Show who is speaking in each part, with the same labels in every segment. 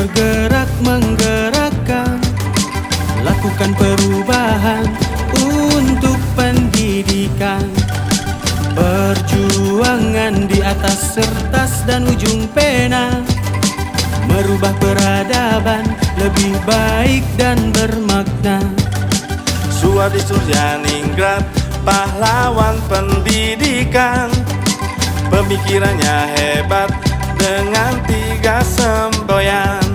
Speaker 1: bergerak menggerakkan, lakukan perubahan untuk pendidikan. Perjuangan di atas kertas dan ujung pena, merubah peradaban lebih baik dan bermakna.
Speaker 2: Suadi Suryaningrat, pahlawan pendidikan, pemikirannya hebat dengan 3 semboyan.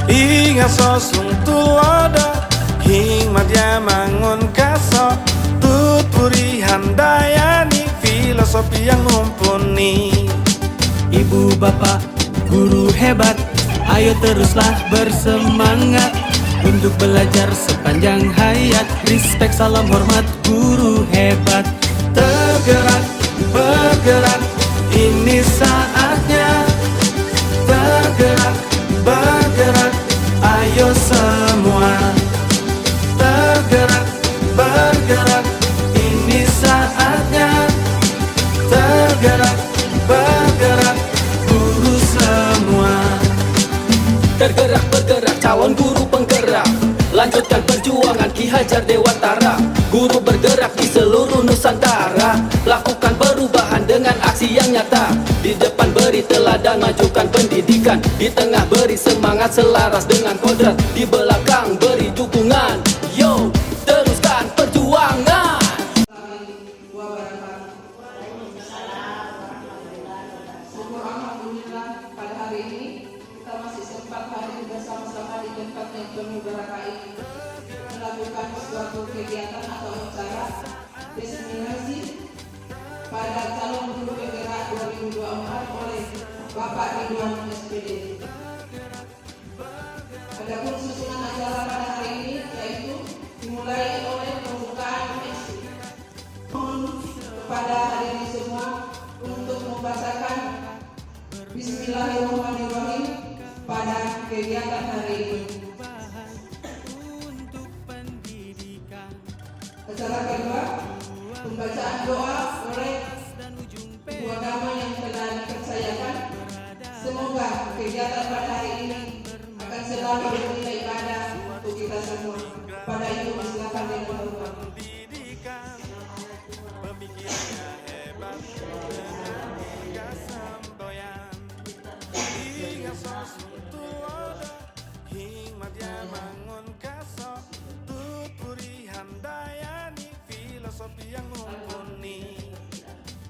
Speaker 2: Ingat sosung tulodo, hikmat dia mangun kaso, tutpuri handayani, filosofi yang mumpuni.
Speaker 1: Ibu bapak guru hebat, ayo teruslah bersemangat untuk belajar sepanjang hayat. Respect, salam hormat guru hebat.
Speaker 2: Tergerak, bergerak, ini saatnya. Tergerak, bergerak, ayo semua. Tergerak, bergerak, ini saatnya. Tergerak, bergerak, guru semua.
Speaker 3: Tergerak bergerak calon guru penggerak, lanjutkan perjuangan Ki Hajar Dewantara. Guru bergerak di seluruh Nusantara, lakukan perubahan dengan aksi yang nyata. Di depan beri teladan, majukan pendidikan. Di tengah beri semangat selaras dengan kodrat. Di belakang beri dukungan. Yo, teruskan perjuangan.
Speaker 4: Alhamdulillah pada hari ini kita masih sempat hadir bersama-sama di tempat yang penuh berkah ini, melakukan suatu kegiatan atau acara destinasi pada calon guru penggerak 2024 oleh Bapak Ridwan SPD. Adapun susunan acara pada hari ini yaitu dimulai oleh pembukaan MC. Mohon kepada hadirin semua untuk membacakan Bismillahirrahmanirrahim pada kegiatan hari ini. Acara kedua, pembacaan doa oleh ibu agama yang telah dipercayakan. Semoga kegiatan pada hari ini akan selalu bernilai ibadah untuk kita semua. Pada itu silakan yang berdoa.
Speaker 2: Pemikirannya hebat dengan 3 semboyan. Ingat sosung tulodo, hikmat dia mangun kaso, tutpuri handayani, filosofi yang mumpuni.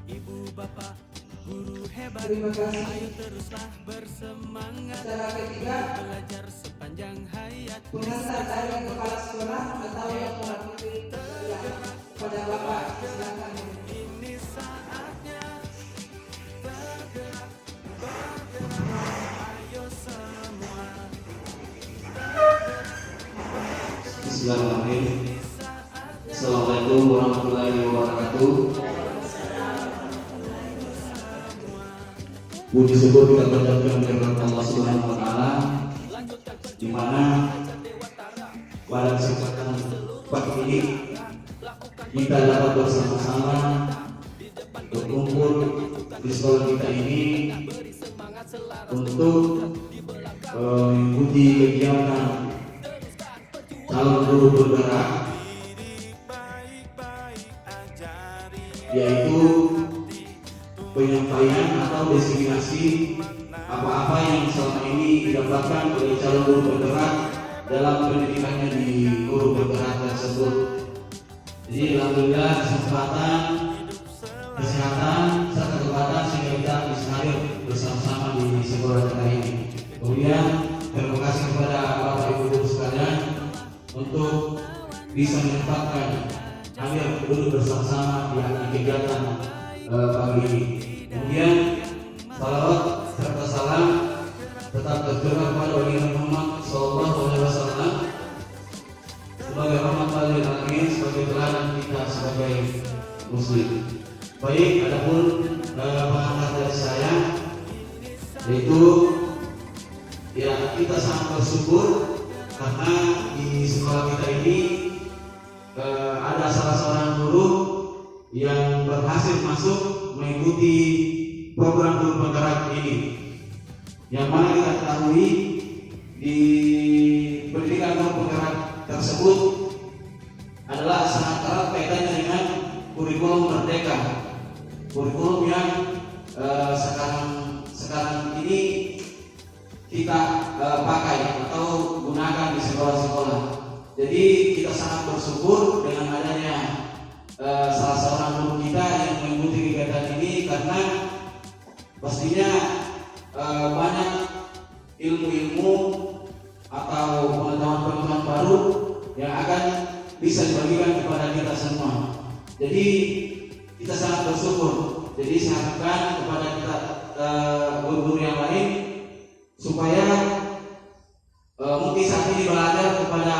Speaker 1: Ibu bapak guru hebat,
Speaker 4: Terima kasih.
Speaker 1: ayo teruslah bersemangat
Speaker 4: Acara ketiga,
Speaker 1: belajar sepanjang hayat.
Speaker 4: pengantar dari kepala sekolah atau yang mewakili pada Bapak, silakan.
Speaker 2: Ini saatnya. Tergerak, bergerak, ayo semua.
Speaker 5: Bismillahirrahmanirrahim. Assalamualaikum warahmatullahi wabarakatuh. Puji syukur kita panjatkan kepada Allah Subhanahu wa taala, di mana pada kesempatan pagi ini kita dapat bersama-sama berkumpul di sekolah kita ini untuk mengikuti kegiatan calon guru bergerak, yaitu penyampaian atau diseminasi apa-apa yang selama ini didapatkan oleh calon guru bergerak dalam pendidikannya di guru bergerak tersebut. Jadi alhamdulillah kesempatan, kesehatan, serta kekuatan sehingga kita bisa hadir bersama-sama di sekolah kita ini. Kemudian terima kasih kepada Bapak Ibu Guru sekalian untuk bisa menyempatkan hadir duduk bersama-sama di kegiatan pagi ini. Kemudian salawat serta salam tetap tercurah kepada Nabi Muhammad SAW sebagai rahmat lil alamin, sebagai teladan kita sebagai muslim. Baik, adapun pengantar dari saya, yaitu ya kita sangat bersyukur karena di sekolah kita ini ada salah seorang guru yang berhasil masuk mengikuti program guru penggerak ini, yang mana kita ketahui di pendidikan guru penggerak tersebut adalah sangat erat kaitannya dengan kurikulum merdeka, kurikulum yang sekarang ini kita pakai atau gunakan di sekolah-sekolah. Jadi kita sangat bersyukur dengan adanya salah seorang guru kita yang mengikuti kegiatan ini, karena pastinya banyak ilmu-ilmu atau pengetahuan-pengetahuan baru yang akan bisa dibagikan kepada kita semua. Jadi kita sangat bersyukur. Jadi saya harapkan kepada kita guru-guru yang lain supaya mungkin saat ini belajar kepada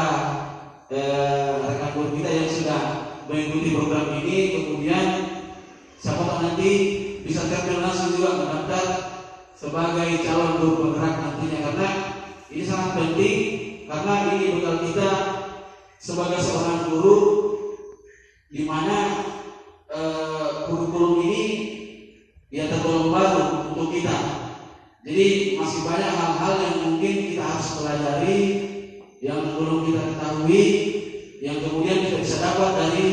Speaker 5: rekan guru kita yang sudah mengikuti program ini, kemudian siapa tahu nanti bisa terpilih langsung juga mendaftar sebagai calon guru penggerak nantinya, karena ini sangat penting, karena ini bekal kita sebagai seorang guru, di mana kurikulum ini ya tergolong baru untuk kita. Jadi masih banyak hal-hal yang mungkin kita harus pelajari, yang belum kita ketahui, yang kemudian kita bisa dapat dari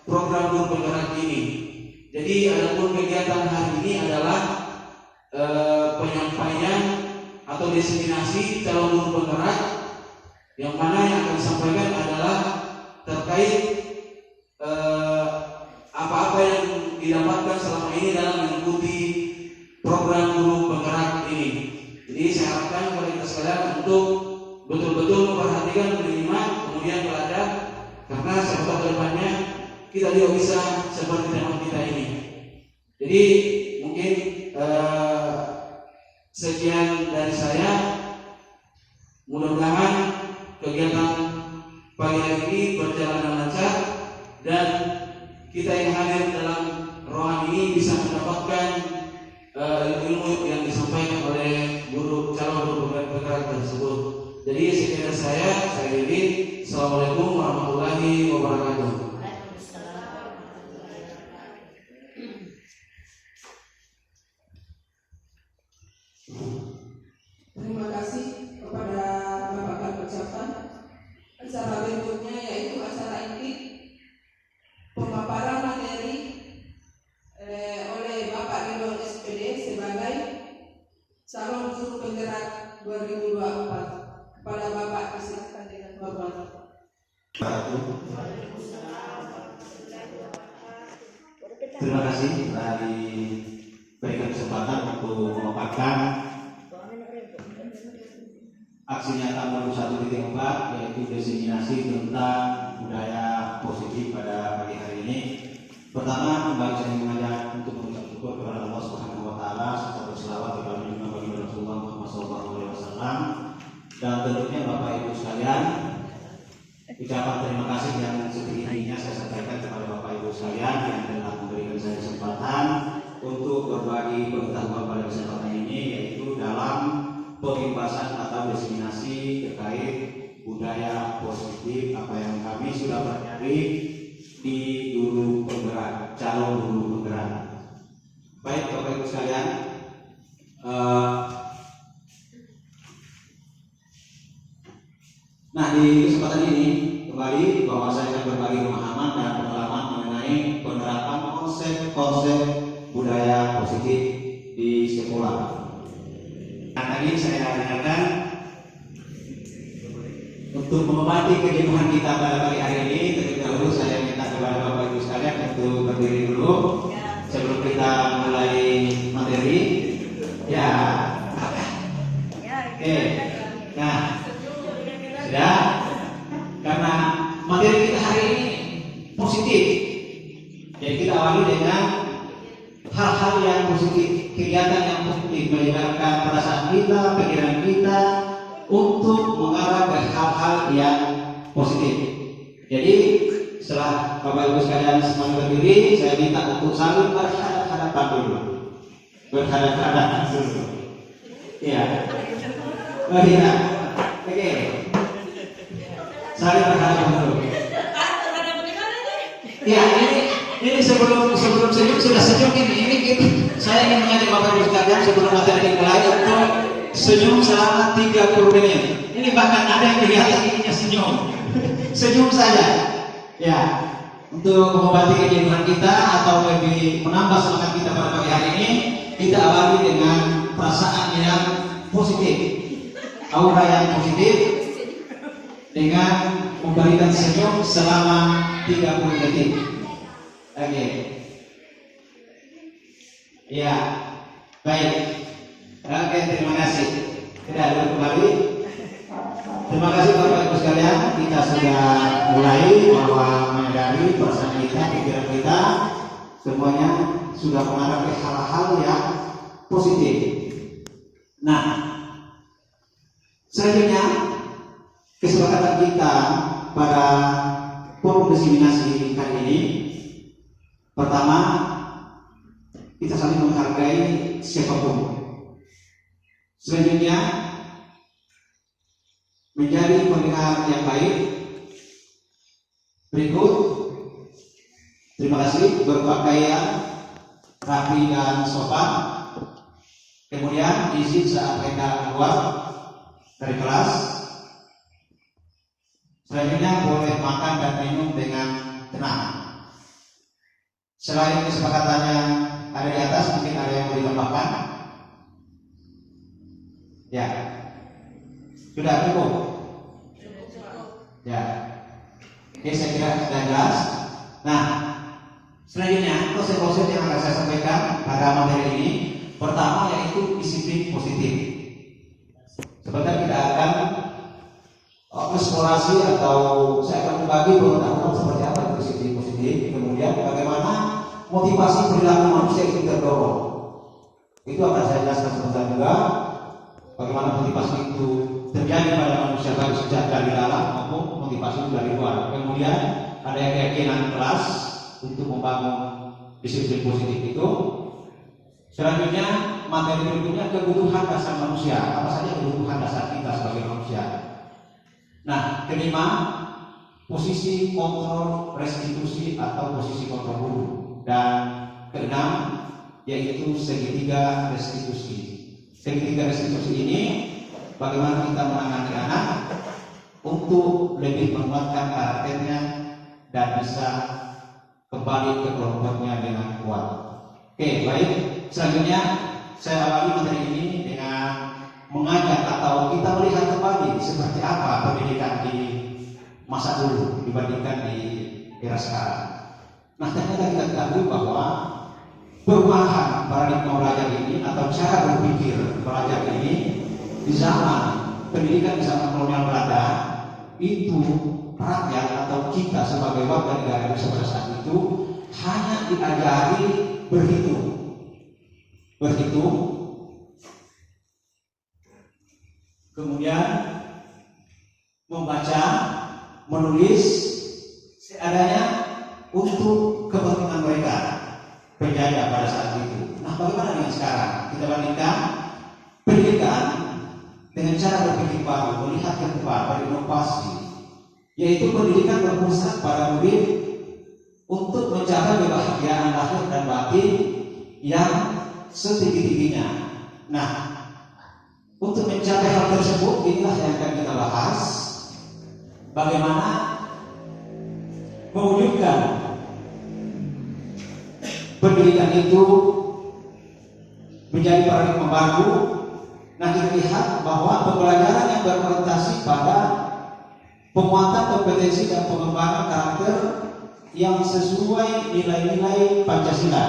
Speaker 5: program guru penggerak ini. Jadi adapun kegiatan hari ini adalah penyampaian atau diseminasi calon guru penggerak, yang mana yang akan disampaikan adalah terkait apa-apa yang didapatkan selama ini dalam mengikuti program guru penggerak ini. Jadi saya harapkan kepada kita sekalian untuk betul-betul memperhatikan, menerima, kemudian belajar, karena siapa tahu kedepannya kita juga bisa seperti teman kita ini. Jadi mungkin sekian dari saya. Mudah-mudahan kegiatan pagi hari ini berjalan dengan lancar dan kita yang hadir dalam ruangan ini bisa mendapatkan ilmu yang disampaikan oleh calon guru penggerak tersebut. Jadi sekian dari saya Diri. Assalamualaikum warahmatullahi wabarakatuh.
Speaker 4: Terima kasih kepada Bapak Kapolsek. Acara berikutnya yaitu acara inti pemaparan materi oleh Bapak Ridwan SPD sebagai calon guru penggerak 2024. Kepada Bapak diserahkan dengan hormat.
Speaker 6: Terima kasih telah diberikan kesempatan untuk memaparkan aksi nyata nomor 1.4, yaitu diseminasi tentang budaya positif pada pagi hari ini. Pertama, kembali saya mengajak untuk mengucap syukur kepada Allah Subhanahu wa taala serta berselawat kepada Nabi Rasulullah Muhammad SAW, dan tentunya Bapak Ibu sekalian, ucapan terima kasih yang setinggi-tingginya saya sampaikan kepada Bapak Ibu sekalian yang telah memberikan saya kesempatan untuk berbagi pengetahuan pada kesempatan ini, yaitu dalam pembahasan atau diseminasi terkait budaya positif apa yang kami sudah pelajari di guru penggerak, calon guru penggerak. Baik Bapak Ibu sekalian, nah di kesempatan ini kembali bahwa saya akan berbagi pemahaman dan pengalaman mengenai penerapan konsep-konsep budaya positif di sekolah. Nah, tadi saya dengarkan untuk mengobati kejenuhan kita pada pagi hari ini, terlebih dahulu saya minta kepada Bapak Ibu sekalian untuk berdiri dulu sebelum kita mulai materi. Ya, oke. Nah, sudah, karena materi kita hari ini positif, jadi kita awali dengan hal-hal yang positif, kegiatan yang positif, menyebarkan perasaan kita, pikiran kita untuk mengarah ke hal-hal yang positif. Jadi setelah Bapak Ibu sekalian semuanya berdiri, saya minta untuk saling berhadapan dulu. Berhadapan dulu. Iya. Iya. Oke. Saling berhadapan dulu. Ya, ini sebelum senyum sudah senyum ini saya ingin mengajak Bapak Ibu sekalian sebelum materi dimulai untuk senyum selama 30 menit. Ini bahkan ada yang kelihatan ininya senyum. Senyum saja. Ya, untuk mengobati kejenuhan kita atau lebih menambah semangat kita pada pagi hari ini, kita awali dengan perasaan yang positif, aura yang positif, dengan memberikan senyum selama 30 detik. Oke. Ya, baik. Oke, terima kasih. Tidak ada kembali. Terima kasih Bapak Ibu sekalian. Kita sudah mulai bahwa menyadari perasaan kita, pikiran kita, semuanya sudah mengarah ke hal-hal yang positif. Nah, selanjutnya kesepakatan kita pada forum diseminasi kali ini, pertama, kita saling menghargai siapapun. Selanjutnya, menjadi pendengar yang baik. Berikut, terima kasih, berpakaian rapi dan sopan. Kemudian izin saat mereka keluar dari kelas. Selanjutnya boleh makan dan minum dengan tenang. Selain kesepakatan yang ada di atas, mungkin ada yang mau ditambahkan? Ya, sudah cukup. Ya, oke, saya kira sudah jelas. Nah, selanjutnya konsep-konsep yang akan saya sampaikan pada materi ini, pertama yaitu disiplin positif. Sebentar kita akan eksplorasi atau saya akan membagi pengetahuan seperti apa itu disiplin positif, kemudian bagaimana motivasi perilaku manusia itu terdorong. Itu akan saya jelaskan sebentar juga. Bagaimana motivasi itu terjadi pada manusia baik sejak dari dalam maupun motivasi itu dari luar. Kemudian ada keyakinan keras untuk membangun disiplin positif itu. Selanjutnya materi berikutnya kebutuhan dasar manusia. Apa saja kebutuhan dasar kita sebagai manusia? Nah, kelima, posisi kontrol restitusi atau posisi kontrol guru. Dan keenam, yaitu segitiga restitusi. Segitiga restitusi ini bagaimana kita menangani anak untuk lebih menguatkan karakternya dan bisa kembali ke kelompoknya dengan kuat. Oke, baik. Selanjutnya saya awali materi ini dengan mengajak atau kita melihat kembali seperti apa pendidikan di masa dulu dibandingkan di era sekarang. Nah, ternyata kita ketahui bahwa perubahan paradigma belajar ini atau cara berpikir belajar ini di zaman pendidikan di zaman kolonial Belanda itu rakyat atau kita sebagai warga negara Indonesia pada saat itu hanya diajari berhitung, kemudian membaca, menulis seadanya untuk kepentingan mereka penjajah pada saat itu. Nah, bagaimana dengan sekarang? Kita bandingkan pendidikan dengan cara berpikir baru, melihat ke depan, berinovasi, yaitu pendidikan berpusat pada murid untuk mencapai kebahagiaan lahir dan batin yang setinggi-tingginya. Nah, untuk mencapai hal tersebut, inilah yang akan kita bahas. Bagaimana mewujudkan pendidikan itu menjadi paradigma baru. Nah, kita lihat bahwa pembelajaran yang berorientasi pada penguatan kompetensi dan pengembangan karakter yang sesuai nilai-nilai Pancasila.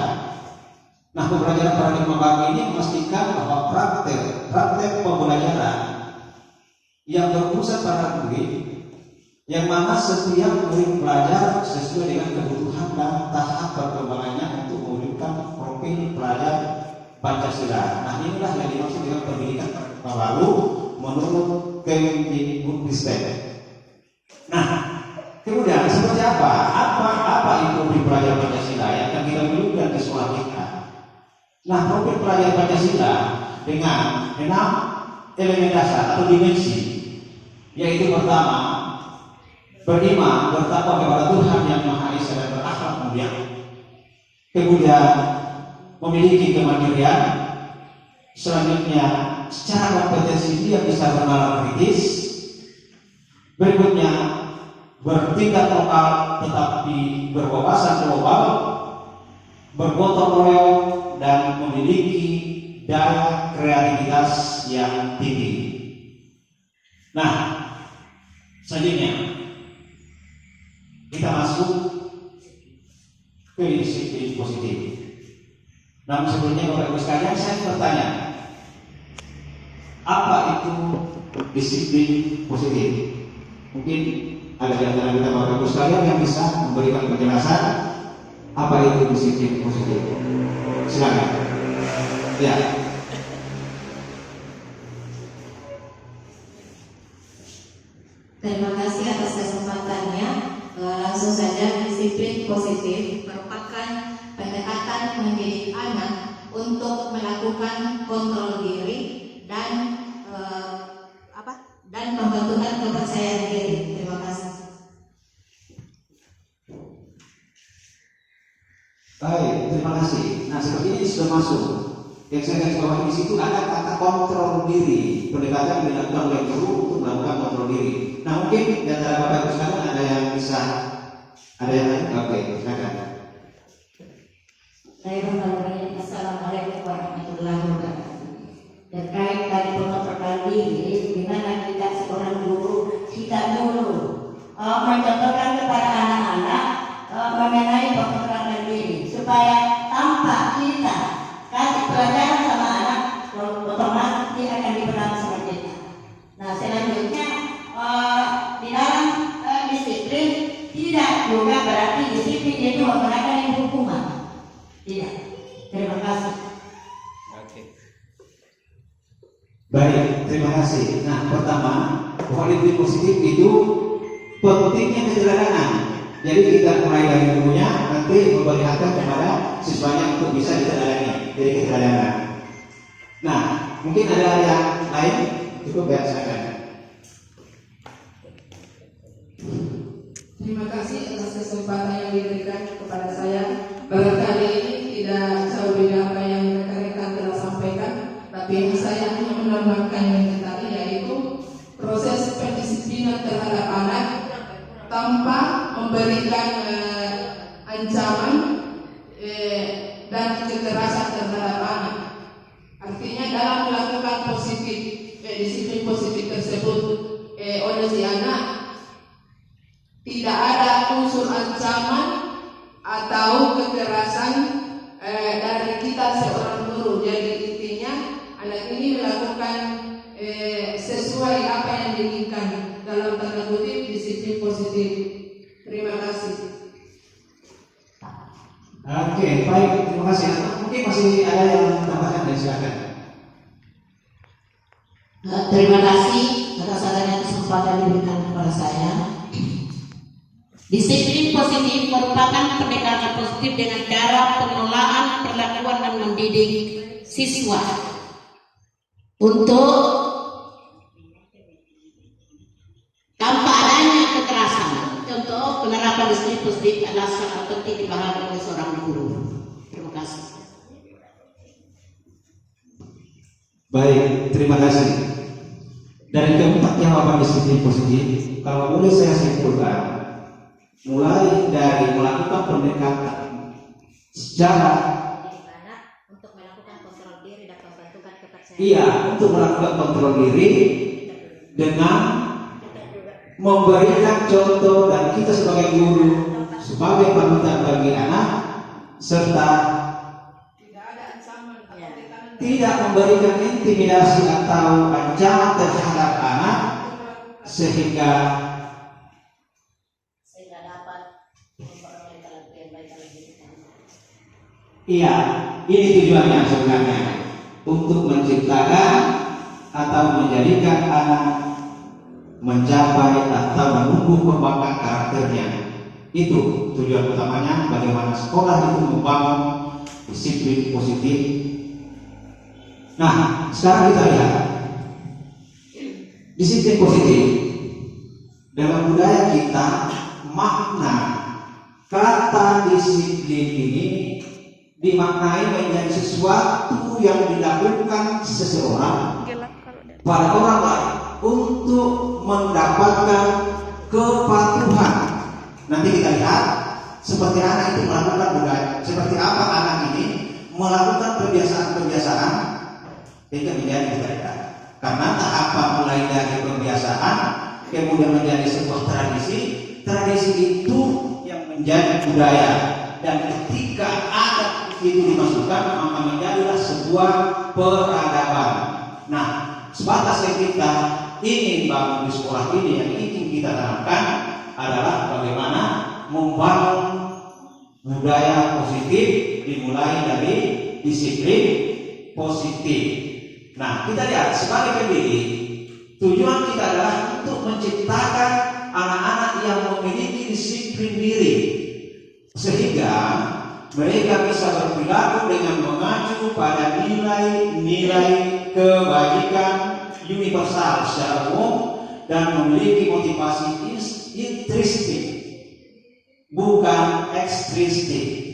Speaker 6: Nah, pembelajaran paradigma baru ini memastikan bahwa praktek pembelajaran yang berpusat pada murid, yang mana setiap murid belajar sesuai dengan kebutuhan dan tahap perkembangannya untuk mewujudkan profil pelajar Pancasila. Nah, inilah yang dimaksud dengan pendidikan baru menurut Kemdikbudristek. Nah, kemudian seperti apa itu profil pelajar Pancasila yang akan kita wujudkan di sekolah kita? Nah, profil pelajar Pancasila dengan 6 elemen dasar atau dimensi, yaitu pertama, beriman, bertakwa kepada Tuhan yang Maha Esa dan berakhlak mulia. Kemudian memiliki kemandirian. Selanjutnya secara kompetensi dia bisa bernalar kritis. Berikutnya, bertindak lokal tetapi berwawasan global, bergotong royong dan memiliki daya kreativitas yang tinggi. Nah, selanjutnya kita masuk ke disiplin positif. Namun sebelumnya Bapak Ibu sekalian, saya bertanya, apa itu disiplin positif? Mungkin ada di antara kita Bapak Ibu sekalian yang bisa memberikan penjelasan apa itu disiplin positif. Silakan. Ya.
Speaker 7: Terima kasih atas kesempatannya. Langsung saja, disiplin positif merupakan pendekatan mendidik anak untuk melakukan kontrol diri dan pembentukan kepercayaan diri. Terima kasih.
Speaker 6: Baik, terima kasih. Nah, seperti ini sudah masuk. Yang saya garis bawahi di situ ada kata kontrol diri. Pendekatan dilakukan oleh guru untuk melakukan kontrol diri. Nah, mungkin di antara Bapak Ibu sekalian ada yang bisa, ada yang lain? Oke, silakan.
Speaker 8: Bismillahirrahmanirrahim. Assalamualaikum warahmatullahi wabarakatuh. Terkait dari pengontrolan diri, di mana kita seorang guru tidak dulu mencontohkan kepada anak-anak mengenai pengontrolan diri supaya tanpa kita kasih pelajaran sama anak, otomatis dia akan dibenam sama kita. Nah, selanjutnya di dalam disiplin tidak juga berarti disiplin itu menggunakan hukuman. Tidak. Terima kasih.
Speaker 6: Baik, terima kasih. Nah, pertama, disiplin positif itu pentingnya keteladanan. Jadi kita mulai dari gurunya, nanti memperlihatkan kepada siswanya untuk bisa diteladani. Jadi keteladanan. Nah, mungkin ada yang lain? Cukup ya, silakan.
Speaker 4: Terima kasih atas kesempatan yang diberikan kepada saya. Barangkali ini tidak jauh beda apa yang rekan-rekan telah sampaikan, tapi saya hanya menambahkan yang tadi, yaitu proses pendisiplinan terhadap anak tanpa memberikan ancaman dan kekerasan terhadap anak. Artinya dalam melakukan disiplin positif tersebut oleh si anak, tidak ada unsur ancaman atau kekerasan dari kita seorang guru. Jadi intinya anak ini melakukan sesuai apa yang diinginkan, dalam tanda kutip disiplin positif. Terima kasih.
Speaker 6: Oke, baik, terima kasih. Mungkin masih ada yang tambahkan, dan silakan.
Speaker 8: Terima kasih atas adanya kesempatan diberikan kepada saya. Disiplin positif merupakan pendekatan positif dengan cara pengelolaan, perlakuan dan mendidik siswa untuk tanpa adanya kekerasan. Contoh penerapan disiplin positif adalah sangat penting dipahami oleh seorang guru. Terima kasih.
Speaker 6: Baik, terima kasih. Dari keempat jawaban disiplin positif, kalau boleh saya simpulkan, mulai dari melakukan pendekatan secara
Speaker 7: Untuk melakukan kontrol diri dan pembentukan kepercayaan.
Speaker 6: iya, untuk melakukan kontrol diri dengan memberikan contoh, dan kita sebagai guru sebagai panutan bagi anak, serta
Speaker 4: Tidak ada ancaman atau tekanan.
Speaker 6: tidak memberikan intimidasi atau ancaman terhadap anak sehingga
Speaker 8: Dapat memperoleh kelebihan baik lagi.
Speaker 6: iya, ini tujuannya sebenarnya, untuk menciptakan atau menjadikan anak mencapai atau menumbuh kembangkan karakternya. Itu tujuan utamanya, bagaimana sekolah itu membangun disiplin positif. Nah, sekarang kita lihat disiplin positif dalam budaya kita. Makna kata disiplin ini dimaknai menjadi sesuatu yang dilakukan seseorang pada orang lain untuk mendapatkan kepatuhan. Nanti kita lihat seperti anak itu melakukan budaya, seperti apa anak ini melakukan kebiasaan-kebiasaan itu menjadi budaya. Karena tahapan mulai dari kebiasaan kemudian menjadi sebuah tradisi, tradisi itu yang menjadi budaya, dan ketika adat itu dimasukkan maka menjadilah sebuah peradaban. Nah, sebatas yang kita ingin bangun di sekolah ini, yang ingin kita tanamkan adalah bagaimana membangun budaya positif dimulai dari disiplin positif. Nah, kita lihat sebagai pendidik, tujuan kita adalah untuk menciptakan anak-anak yang memiliki disiplin diri, sehingga mereka bisa berperilaku dengan mengacu pada nilai-nilai kebajikan universal secara umum dan memiliki motivasi intrinsik, bukan ekstrinsik.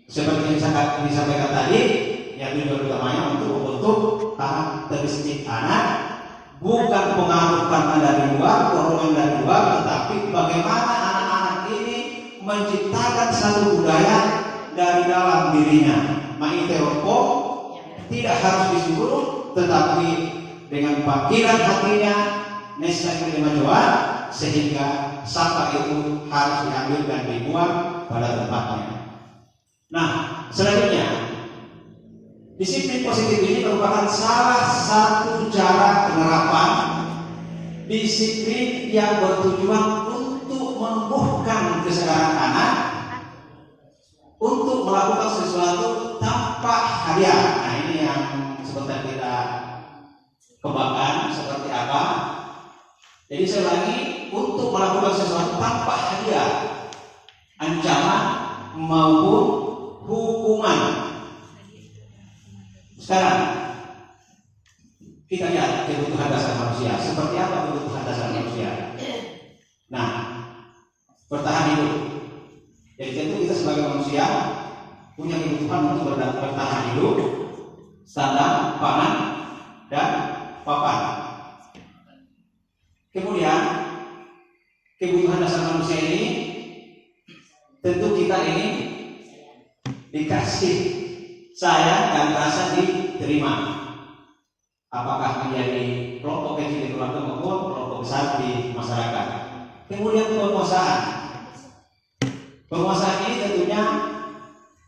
Speaker 6: Seperti yang disampaikan tadi, yang tujuan utamanya untuk membentuk karakteristik anak, bukan pengaruh karena dari luar, dorongan dari luar, tetapi bagaimana anak-anak ini menciptakan satu budaya dari dalam dirinya. Maiteropo tidak harus disuruh, tetapi dengan panggilan hatinya nescaya kemajuan, sehingga sampah itu harus diambil dan dibuang pada tempatnya. Nah, selanjutnya, disiplin positif ini merupakan salah satu cara penerapan disiplin yang bertujuan untuk menumbuhkan kesadaran anak untuk melakukan sesuatu tanpa hadiah. Nah, ini yang sebentar kita kembangkan seperti apa. Jadi saya ulangi, untuk melakukan sesuatu tanpa hadiah, ancaman maupun hukuman. Sekarang kita lihat kebutuhan dasar manusia. Seperti apa kebutuhan dasar manusia? Nah, bertahan hidup. Jadi tentu kita sebagai manusia punya kebutuhan untuk bertahan hidup, sandang, pangan, dan papan. Kemudian kebutuhan dasar manusia ini tentu kita ini dikasih sayang dan rasa diterima. Apakah menjadi kelompok kecil di keluarga maupun kelompok besar di masyarakat. Kemudian penguasaan. Penguasaan ini tentunya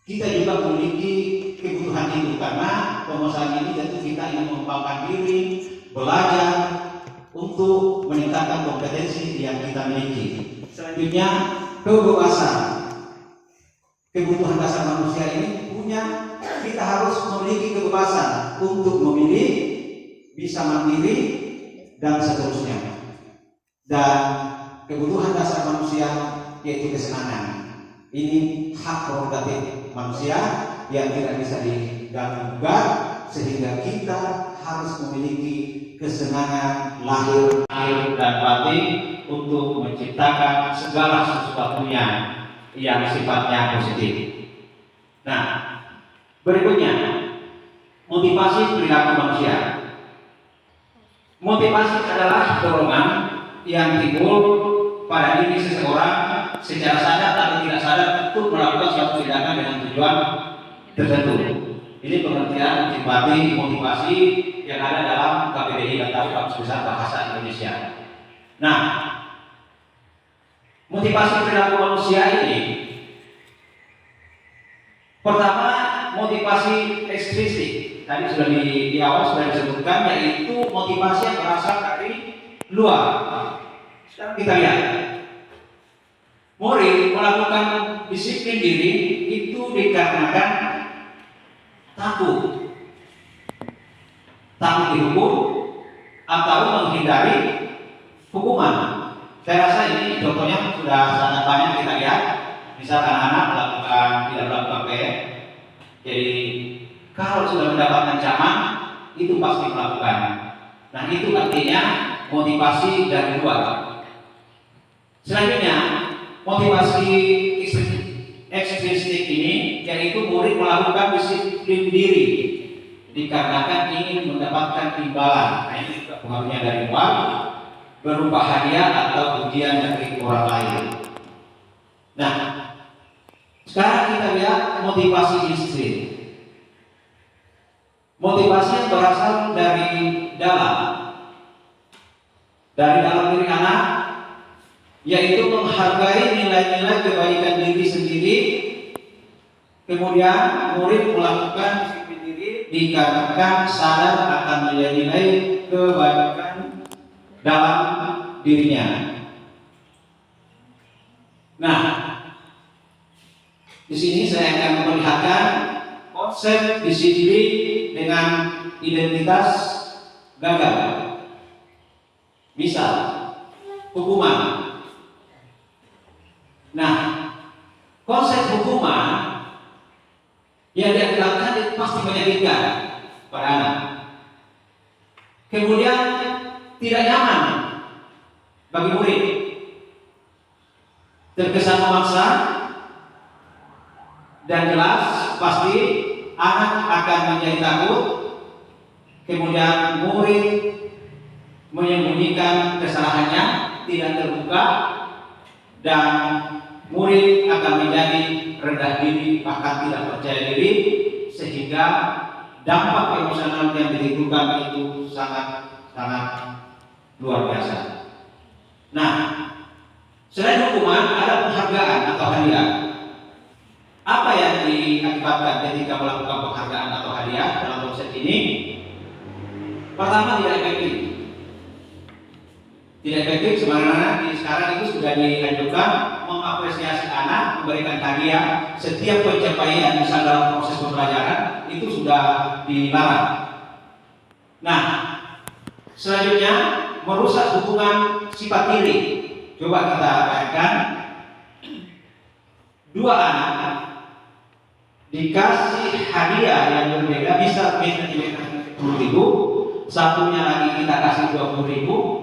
Speaker 6: kita juga memiliki kebutuhan itu, karena penguasaan ini tentu kita ingin mengembangkan diri, belajar untuk meningkatkan kompetensi yang kita miliki. Selanjutnya, kebebasan. Kebutuhan dasar manusia ini kita harus memiliki kebebasan untuk memilih, bisa mandiri, dan seterusnya. Dan kebutuhan dasar manusia yaitu kesenangan. Ini hak prerogatif manusia yang tidak bisa diganggu-gugat, sehingga kita harus memiliki kesenangan lahir dan batin untuk menciptakan segala sesuatunya yang sifatnya positif. Nah, berikutnya, motivasi perilaku manusia. Motivasi adalah dorongan yang timbul pada diri seseorang secara sadar atau tidak sadar untuk melakukan suatu tindakan dengan tujuan tertentu. Ini pengertian simpati motivasi yang ada dalam KBBI atau Kamus Besar Bahasa Indonesia. Nah, motivasi perilaku manusia ini, pertama, motivasi ekstrinsik. Tadi sudah di awal sudah disebutkan, yaitu motivasi yang berasal dari luar. Sekarang kita lihat, murid melakukan disiplin diri itu dikarenakan takut dihukum atau menghindari hukuman. Saya rasa ini contohnya sudah sangat banyak kita lihat. Misalkan anak tidak melakukan PR, jadi kalau sudah mendapat ancaman itu pasti melakukan. Nah, itu artinya motivasi dari luar. Selanjutnya, motivasi ekstrinsik ini yaitu murid melakukan disiplin diri dikarenakan ingin mendapatkan imbalan. Nah, ini juga pengaruhnya dari uang berupa hadiah atau ujian dari orang lain. Nah, sekarang kita lihat motivasi istri. Motivasi yang berasal dari dalam diri anak, yaitu menghargai nilai-nilai kebaikan diri sendiri. Kemudian murid melakukan disiplin diri dikarenakan sadar akan nilai-nilai kebaikan dalam dirinya. Nah, di sini saya akan memperlihatkan konsep disiplin dengan identitas gagal. Misal, hukuman. Nah, konsep hukuman yang dia lakukan itu pasti menyakitkan pada anak. Kemudian tidak nyaman bagi murid, terkesan memaksa, dan jelas pasti anak akan menjadi takut. Kemudian murid menyembunyikan kesalahannya, tidak terbuka, dan murid akan menjadi rendah diri, bahkan tidak percaya diri, sehingga dampak emosional yang ditimbulkan itu sangat luar biasa. Nah, selain hukuman, ada penghargaan atau hadiah. Apa yang diakibatkan ketika melakukan penghargaan atau hadiah dalam konsep ini? Pertama, tidak efektif. Tidak efektif sebagaimana sekarang itu sudah dianjurkan mengapresiasi anak, memberikan hadiah setiap pencapaian misal dalam proses pembelajaran itu sudah dilarang. Nah, selanjutnya merusak hubungan sifat diri. Coba kita bayangkan, dua anak dikasih hadiah yang berbeda, misal kita diberikan 10.000, satunya lagi kita kasih 20.000.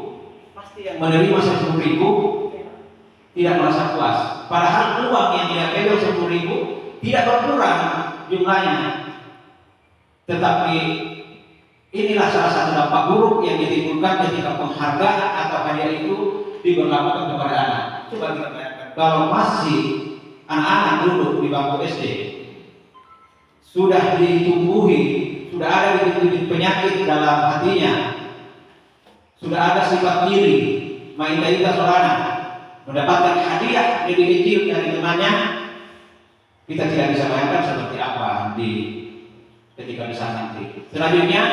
Speaker 6: Yang menerima 10.000 tidak merasa puas. Padahal uang yang dia pegang 10.000 tidak berkurang jumlahnya. Tetapi inilah salah satu dampak buruk yang ditimbulkan ketika penghargaan atau hadiah itu diberlakukan kepada anak. Coba kita bayangkan, kalau masih anak-anak duduk di bangku SD, sudah ditumbuhi, sudah ada bibit-bibit penyakit dalam hatinya, sudah ada sifat diri, mentalitas anak, mendapatkan hadiah lebih kecil dari temannya, kita tidak bisa bayangkan seperti apa di ketika besar nanti. Selanjutnya,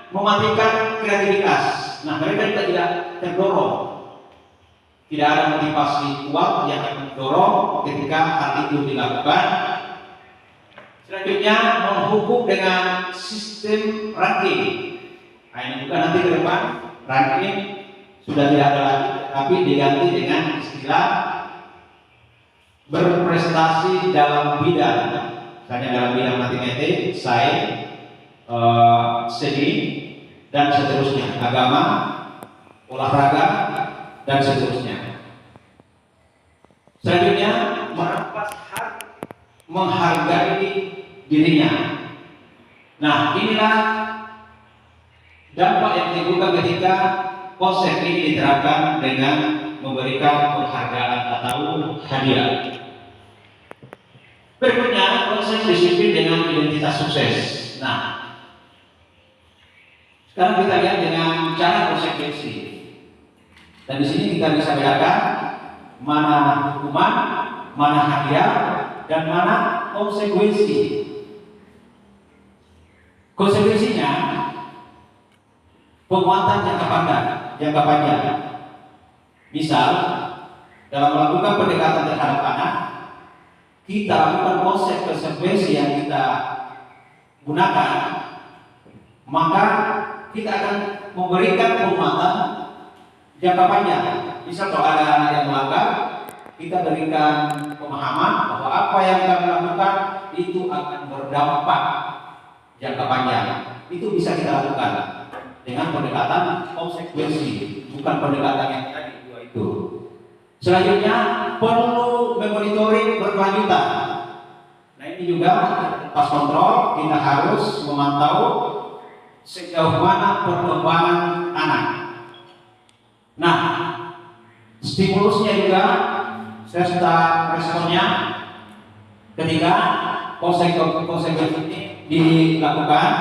Speaker 6: mematikan kreativitas. Nah, mereka tidak terdorong, tidak ada motivasi kuat yang akan mendorong ketika hal itu dilakukan. Selanjutnya, menghukum dengan sistem ranking. Nah, ini juga nanti ke depan. Ranking sudah tidak ada lagi, tapi diganti dengan istilah berprestasi dalam bidang, misalnya dalam bidang matematik, sains, seni, dan seterusnya, agama, olahraga, dan seterusnya. Selanjutnya, merampas hak menghargai dirinya. Nah, inilah dampak yang ditimbulkan ketika konsep ini diterapkan dengan memberikan penghargaan atau hadiah. Berikutnya, konsep disiplin dengan identitas sukses. Nah, sekarang kita lihat dengan cara konsekuensi. Dan di sini kita bisa bedakan mana hukuman, mana hadiah, dan mana konsekuensi. Konsekuensinya penguatan jangka panjang. Misal, dalam melakukan pendekatan terhadap anak, kita lakukan konsekuensi yang kita gunakan, maka kita akan memberikan penguatan jangka panjang. Misal kalau ada anak yang melanggar, kita berikan pemahaman bahwa apa yang kami lakukan itu akan berdampak jangka panjang. Itu bisa kita lakukan dengan pendekatan konsekuensi, bukan pendekatan yang tadi dua itu. Selanjutnya, perlu memonitoring berkelanjutan. Nah, ini juga pas kontrol kita harus memantau sejauh mana perkembangan anak. Nah, stimulusnya juga serta responnya ketika konsekuensi ini dilakukan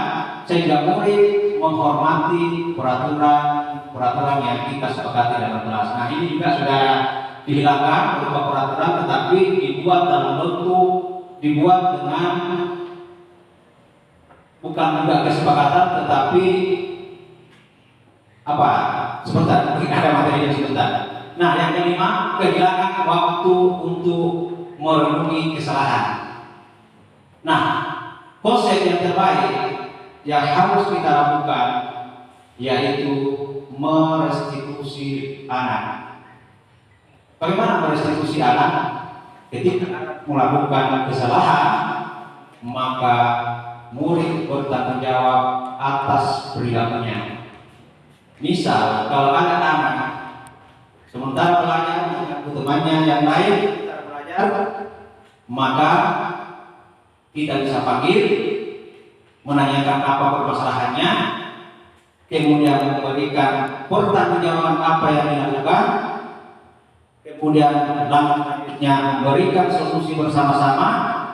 Speaker 6: sehingga murid menghormati peraturan yang kita sepakati dalam kelas. Nah, ini juga sudah dihilangkan berupa peraturan, tetapi dibuat dalam bentuk dengan bukan juga kesepakatan, tetapi apa? Sebentar, mungkin ada materinya sebentar. Nah, yang kelima, kehilangan waktu untuk merenungi kesalahan. Nah, konsep yang terbaik yang harus kita lakukan yaitu merestitusi anak. Bagaimana merestitusi anak? Ketika anak melakukan kesalahan, maka murid bertanggung jawab atas perilakunya. Misal, kalau ada anak sementara belajar dengan temannya yang lain belajar, maka kita bisa panggil, menanyakan apa permasalahannya, kemudian memberikan pertanggungjawaban apa yang dilakukan, kemudian selanjutnya memberikan solusi bersama-sama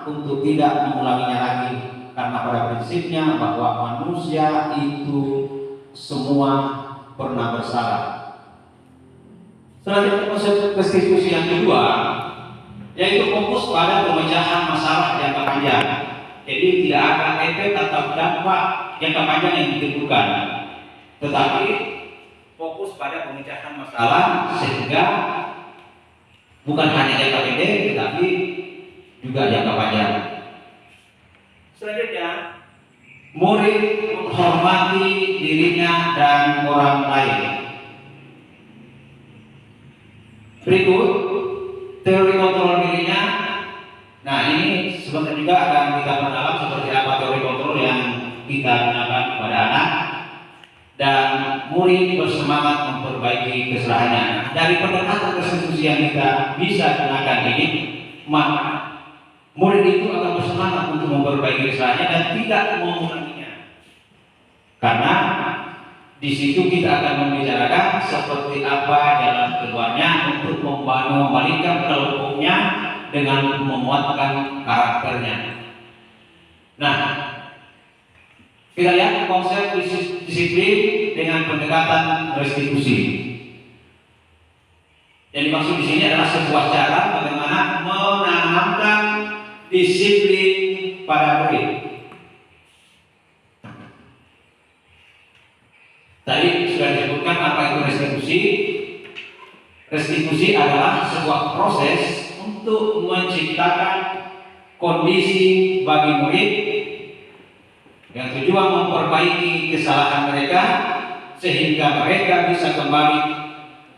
Speaker 6: untuk tidak mengulanginya lagi, karena pada prinsipnya bahwa manusia itu semua pernah bersalah. Selanjutnya konsep restitusi yang kedua yaitu fokus pada pemecahan masalah jangka panjang. Jadi tidak ada efek atau dampak jangka panjang yang ditimbulkan, tetapi fokus pada pemecahan masalah sehingga bukan hanya jangka pendek tetapi juga jangka panjang. Selanjutnya, murid menghormati dirinya dan orang lain. Berikut teori kontrol dirinya. Nah, ini sebentar juga akan kita perdalam seperti apa teori kontrol yang kita gunakan kepada anak, dan murid bersemangat memperbaiki kesalahannya. Dari pendekatan restitusi yang kita bisa gunakan ini, maka murid itu akan bersemangat untuk memperbaiki kesalahannya dan tidak mengulanginya. Karena di situ kita akan membicarakan seperti apa jalan keluarnya untuk membalikkan kelompoknya dengan memuatkan karakternya. Nah, kita lihat konsep disiplin dengan pendekatan restitusi. Yang dimaksud di sini adalah sebuah cara bagaimana menanamkan disiplin pada murid. Tadi sudah disebutkan apa itu restitusi. Restitusi adalah sebuah proses untuk menciptakan kondisi bagi murid yang tujuan memperbaiki kesalahan mereka sehingga mereka bisa kembali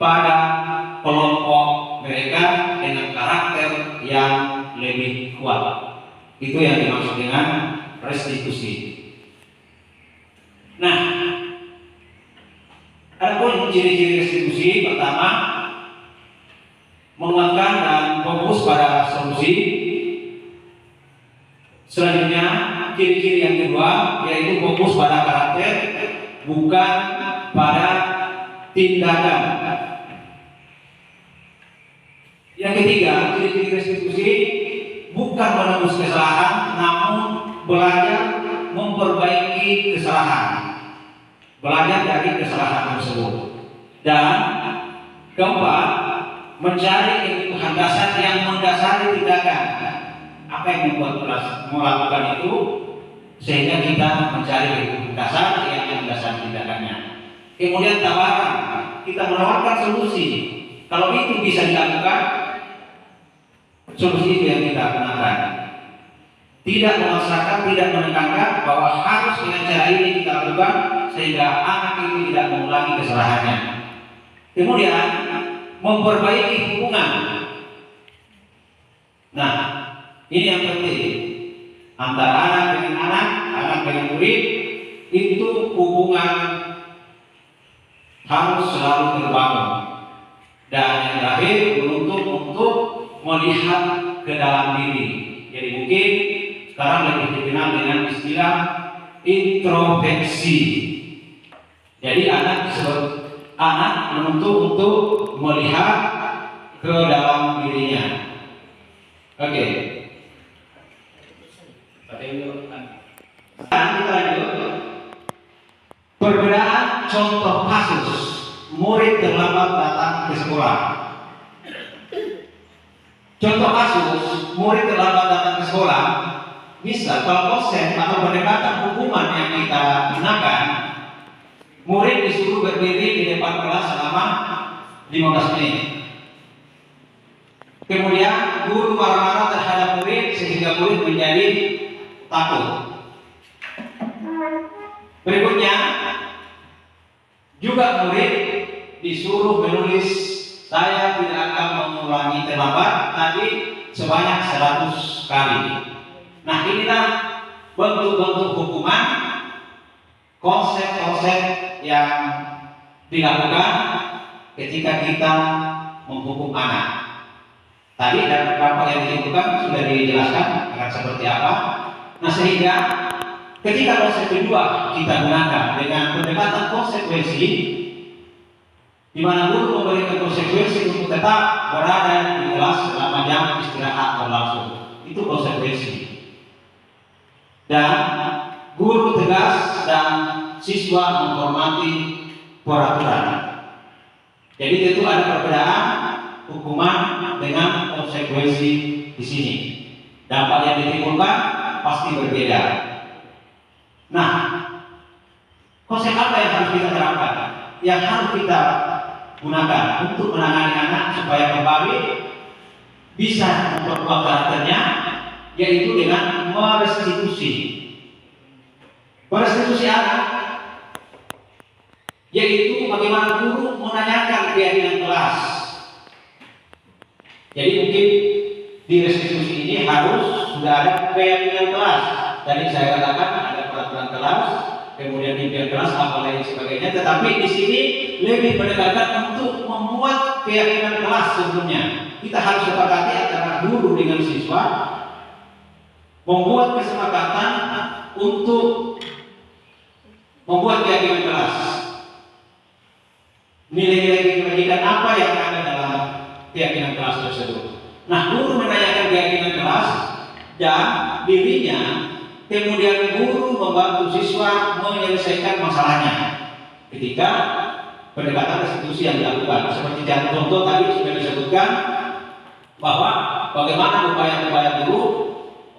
Speaker 6: pada kelompok mereka dengan karakter yang lebih kuat. Itu yang dimaksud dengan restitusi. Nah, adapun ciri-ciri restitusi, pertama, menguatkan dan fokus pada solusi. Selanjutnya, ciri-ciri yang kedua yaitu fokus pada karakter, bukan pada tindakan. Yang ketiga, ciri-ciri restitusi bukan menebus kesalahan, namun belajar memperbaiki kesalahan, belajar dari kesalahan tersebut. Dan keempat, mencari kebutuhan dasar yang mendasari tindakan. Apa yang membuat kelas melakukan itu, sehingga kita mencari kebutuhan dasar yang mendasari tindakannya. Kemudian tawaran, kita menawarkan solusi. Kalau itu bisa dilakukan, solusi itu yang kita gunakan. Tidak memaksakan, tidak menekankan bahwa harus dengan cara ini kita lakukan sehingga anak itu tidak mengulangi kesalahannya. Kemudian memperbaiki hubungan. Nah, ini yang penting antara anak dengan anak dengan murid, itu hubungan harus selalu terbangun. Dan yang terakhir, menuntut untuk melihat ke dalam diri. Jadi mungkin sekarang lebih dikenal dengan istilah introspeksi. Jadi anak menuntut untuk melihat ke dalam dirinya. Oke. Kita lanjut. Perbedaan contoh kasus murid terlambat datang ke sekolah. Contoh kasus murid terlambat datang ke sekolah, misal kalau konsep atau pendekatan hukuman yang kita gunakan, murid disuruh berdiri di depan kelas selama 15 menit. Kemudian guru marah-marah terhadap murid sehingga murid menjadi takut. Berikutnya juga murid disuruh menulis, saya tidak akan mengulangi terlambat tadi sebanyak 100 kali. Nah, inilah bentuk-bentuk hukuman, konsep-konsep yang dilakukan ketika kita menghukum anak. Tadi dampak yang ditimbulkan sudah dijelaskan akan seperti apa. Nah, sehingga ketika konsep kedua kita gunakan dengan pendekatan konsekuensi, di mana guru memberikan konsekuensi untuk tetap berada di kelas selama jam istirahat berlangsung. Itu konsekuensi. Dan guru tegas dan siswa menghormati peraturan. Jadi tentu ada perbedaan hukuman dengan konsekuensi di sini. Dampak yang ditimbulkan pasti berbeda. Nah, konsep apa yang harus kita terapkan? Yang harus kita gunakan untuk menangani anak supaya kembali bisa memperkuat karakternya, yaitu dengan merestitusi. Merestitusi anak, yaitu bagaimana guru menanyakan keyakinan kelas. Jadi mungkin di restitusi ini harus sudah ada keyakinan kelas. Tadi saya katakan ada peraturan kelas, kemudian pimpinan kelas, apa lain sebagainya. Tetapi di sini lebih pendekatan untuk membuat keyakinan kelas sebelumnya. Kita harus sepakati antara guru dengan siswa, membuat kesepakatan untuk membuat keyakinan kelas. Nilai-nilai kebajikan apa yang ada dalam keyakinan kelas tersebut. Nah, guru menanyakan keyakinan kelas dan dirinya, kemudian guru membantu siswa menyelesaikan masalahnya ketika pendekatan restitusi yang dilakukan. Seperti contoh tadi sudah disebutkan bahwa bagaimana upaya-upaya guru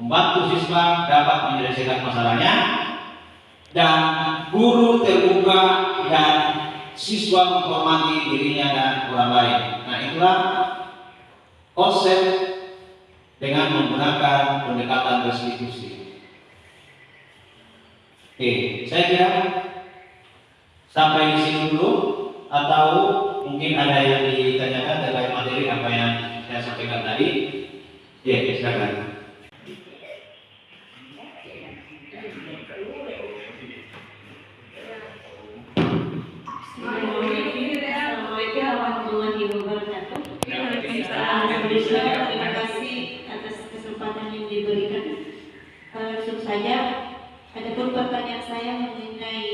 Speaker 6: membantu siswa dapat menyelesaikan masalahnya, dan guru terbuka dan siswa menghormati dirinya dan orang lain. Nah, itulah konsep dengan menggunakan pendekatan restitusi. Oke, saya kira sampai di sini dulu, atau mungkin ada yang ditanyakan terkait materi apa yang saya sampaikan tadi. Ya, silakan.
Speaker 7: Terima kasih atas kesempatan yang diberikan. Langsung saja, adapun pertanyaan saya mengenai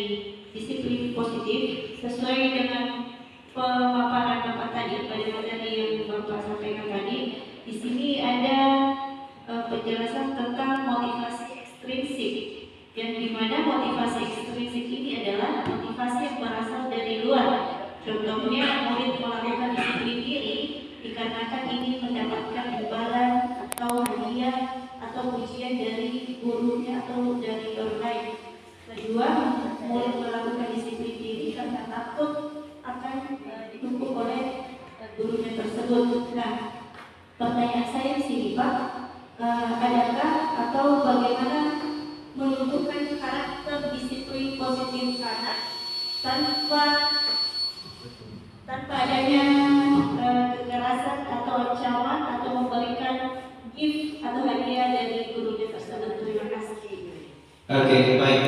Speaker 7: disiplin positif sesuai dengan pemaparan Bapak tadi pada materi yang Bapak sampaikan tadi. Di sini ada penjelasan tentang motivasi ekstrinsik, yang dimana motivasi ekstrinsik ini adalah motivasi yang berasal dari luar. Contohnya, murid melakukan disiplin diri dikarenakan ingin mendapatkan imbalan atau hadiah atau pujian dari gurunya atau dari orang lain. Kedua, murid melakukan disiplin diri karena takut akan dihukum oleh gurunya tersebut. Nah, pertanyaan saya di sini, Pak, adakah atau bagaimana menentukan karakter disiplin positif anak tanpa adanya kekerasan atau ancaman atau memberikan gift atau hadiah dari gurunya tersebut? Terima kasih.
Speaker 6: Oke, baik.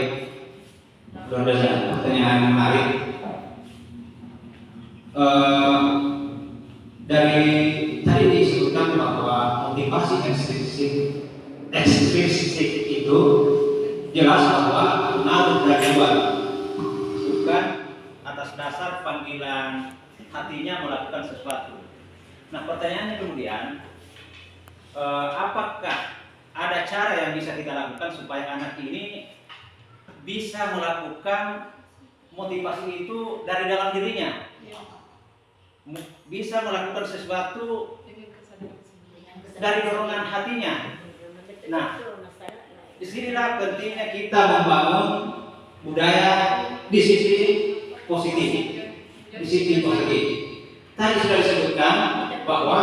Speaker 6: Luar biasa, pertanyaan menarik. Dari tadi disebutkan bahwa motivasi ekstrinsik itu jelas bahwa nalur dari luar, bukan atas dasar panggilan hatinya melakukan sesuatu. Nah, pertanyaannya kemudian, apakah ada cara yang bisa kita lakukan supaya anak ini bisa melakukan motivasi itu dari dalam dirinya, bisa melakukan sesuatu dari dorongan hatinya. Nah, disinilah pentingnya kita membangun budaya disiplin positif. Disiplin positif. Tadi sudah disebutkan bahwa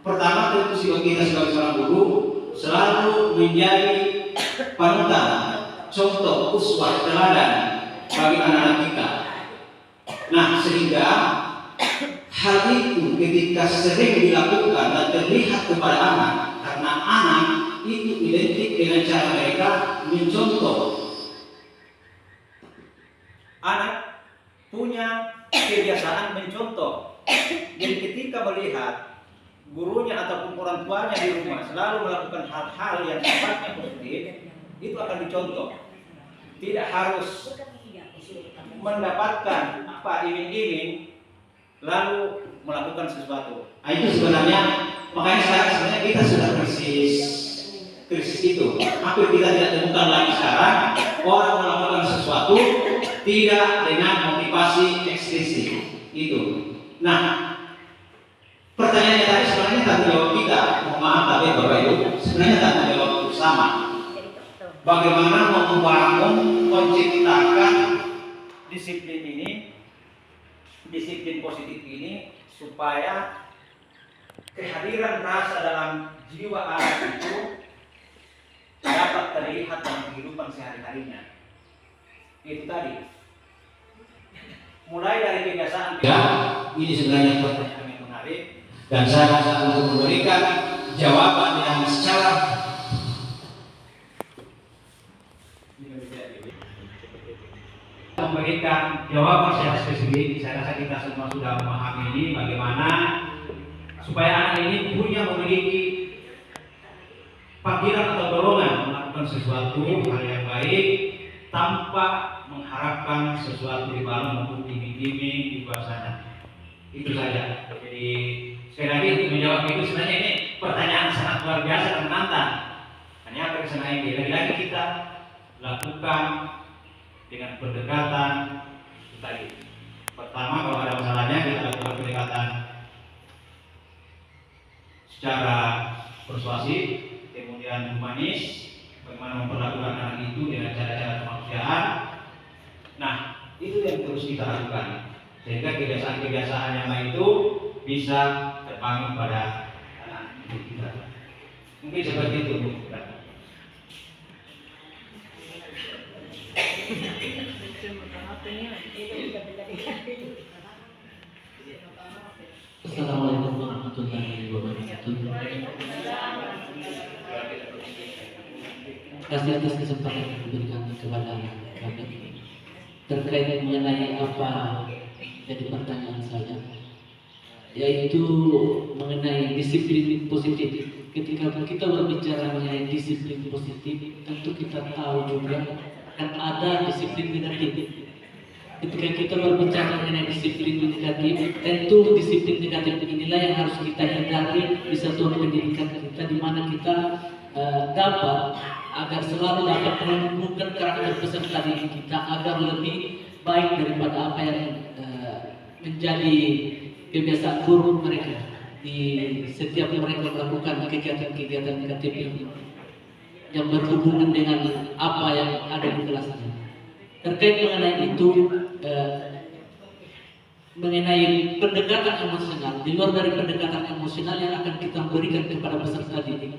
Speaker 6: pertama tentu kita sebagai seorang guru selalu menjadi panutan, contoh, uswah, teladan bagi anak-anak kita. Nah, sehingga hal itu ketika sering dilakukan dan terlihat kepada anak, karena anak itu identik dengan cara mereka mencontoh. Anak punya kebiasaan mencontoh. Jadi ketika melihat gurunya ataupun orang tuanya di rumah selalu melakukan hal-hal yang sifatnya positif, itu akan dicontoh. Tidak harus mendapatkan apa iming-iming lalu melakukan sesuatu. Nah, itu sebenarnya makanya sebenarnya kita sudah krisis itu. Apa kita tidak temukan lagi sekarang orang melakukan sesuatu tidak dengan motivasi ekstrinsi itu. Nah, pertanyaannya tadi sebenarnya tanggung jawab kita. Mohon maaf tapi Bapak Ibu, sebenarnya tanggung jawab bersama. Bagaimana membangun, menciptakan disiplin ini, disiplin positif ini, supaya kehadiran rasa dalam jiwa anak itu dapat terlihat dalam kehidupan sehari-harinya. Itu tadi. Mulai dari kebiasaan. Ya, ini sebenarnya pertanyaan yang menarik dan saya rasa untuk memberikan jawaban yang secara memberikan jawaban secara spesifik. Saya rasa kita semua sudah memahami ini bagaimana supaya anak ini memiliki panggilan atau dorongan melakukan sesuatu hal yang baik tanpa mengharapkan sesuatu di bawah maupun iming-iming di bawah sana. Itu saja. Jadi sekali lagi untuk menjawab itu sebenarnya ini pertanyaan sangat luar biasa dan menantang. Hanya apa kesana ini lagi-lagi kita lakukan dengan pendekatan tadi. Pertama, kalau ada masalahnya kita lakukan pendekatan secara persuasif, kemudian humanis, bagaimana memperlakukan anak itu dengan cara-cara kemanusiaan. Nah, itu yang terus kita lakukan sehingga kebiasaan-kebiasaan yang lain itu bisa terbangun pada anak kita. Mungkin seperti itu, Bu.
Speaker 9: Assalamualaikum warahmatullahi wabarakatuh. Terima kasih atas kesempatan yang diberikan kepada kami terkait mengenai apa jadi pertanyaan saya, yaitu mengenai disiplin positif. Ketika kita berbicara mengenai disiplin positif, tentu kita tahu juga akan ada disiplin negatif. Ketika kita berbicara mengenai disiplin negatif, tentu disiplin negatif inilah yang harus kita hindari di satuan pendidikan kita, di mana kita dapat agar selalu dapat menumbuhkan karakter peserta didik kita agar lebih baik daripada apa yang menjadi kebiasaan buruk mereka di setiap mereka melakukan kegiatan-kegiatan negatif yang berhubungan dengan apa yang ada di kelasnya. Terkait mengenai itu, mengenai pendekatan emosional, di luar dari pendekatan emosional yang akan kita berikan kepada peserta didik,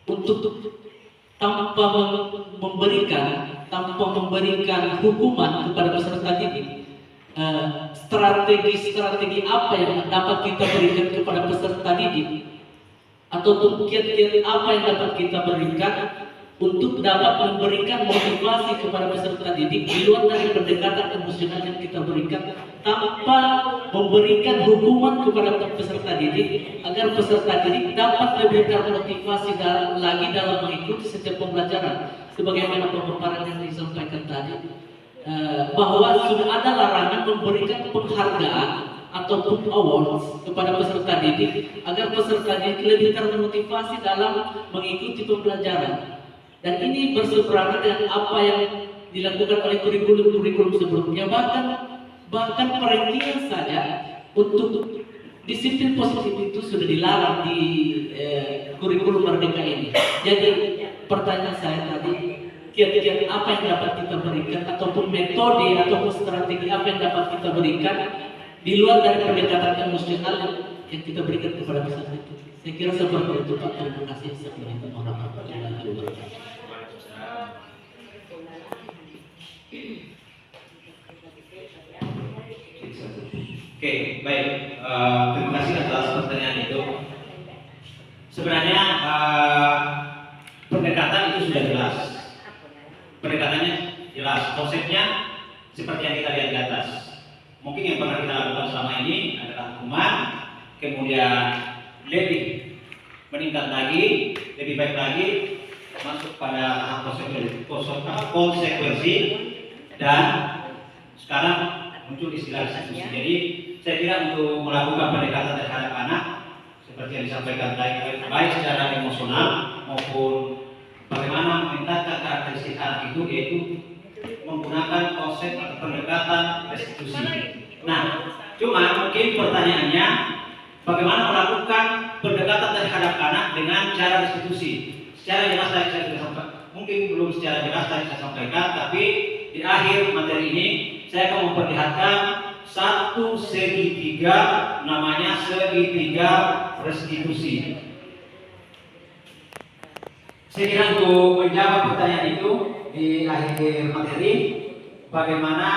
Speaker 9: untuk tanpa memberikan hukuman kepada peserta didik, strategi apa yang dapat kita berikan kepada peserta didik, ataupun kiat-kiat apa yang dapat kita berikan untuk dapat memberikan motivasi kepada peserta didik di luar dari pendekatan emosional yang kita berikan, tanpa memberikan hukuman kepada peserta didik, agar peserta didik dapat lebih termotivasi lagi dalam mengikuti setiap pembelajaran. Sebagaimana pemaparan yang disampaikan tadi, bahwa sudah ada larangan memberikan penghargaan ataupun awards kepada peserta didik agar peserta didik lebih termotivasi dalam mengikuti pembelajaran. Dan ini berseberangan dengan apa yang dilakukan oleh kurikulum-kurikulum sebelumnya, bahkan perankingan saja untuk disiplin positif itu sudah dilarang di kurikulum Merdeka ini. Jadi pertanyaan saya tadi, kiat-kiat apa yang dapat kita berikan ataupun metode ataupun strategi apa yang dapat kita berikan di luar dari pendekatan emosional yang kita berikan kepada peserta itu? Saya kira seperti itu Pak. Terima kasih. Assalamualaikum warahmatullahi wabarakatuh.
Speaker 6: Oke, baik. Terima kasih atas pertanyaan itu. Sebenarnya pendekatan itu sudah jelas. Pendekatannya jelas. Konsepnya seperti yang kita lihat di atas. Mungkin yang pernah kita lakukan selama ini adalah hukuman, kemudian lebih meningkat lagi, lebih baik lagi, masuk pada tahap konsekuensi, dan sekarang muncul istilah restitusi. Jadi saya kira untuk melakukan pendekatan terhadap anak seperti yang disampaikan tadi, baik secara emosional maupun bagaimana meningkatkan karakteristik anak itu, yaitu menggunakan konsep atau pendekatan restitusi. Nah, cuma mungkin pertanyaannya, bagaimana melakukan pendekatan terhadap anak dengan cara restitusi? Secara jelas tadi saya sudah sampaikan, mungkin belum secara jelas tadi saya sampaikan, tapi di akhir materi ini saya akan memperlihatkan satu segitiga, namanya segitiga restitusi. Saya kira untuk menjawab pertanyaan itu di akhir materi, bagaimana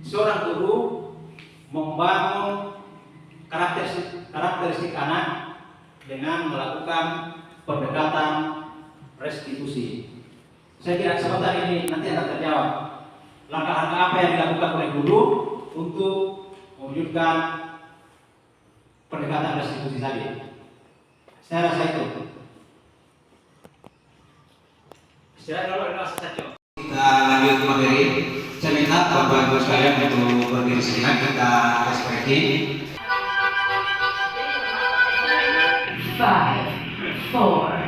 Speaker 6: seorang guru membangun karakteristik anak dengan melakukan pendekatan restitusi. Saya kira kesempatan ini nanti akan terjawab. Langkah-langkah apa yang dilakukan oleh guru untuk mewujudkan pendekatan restitusi tadi? Saya rasa itu. Istirahat dulu, saja.
Speaker 5: Kita lanjut materi. Saya minta Bapak Ibu sekalian untuk berdiri sejenak, kita stretching.
Speaker 4: 5, 4,
Speaker 8: 5, 4,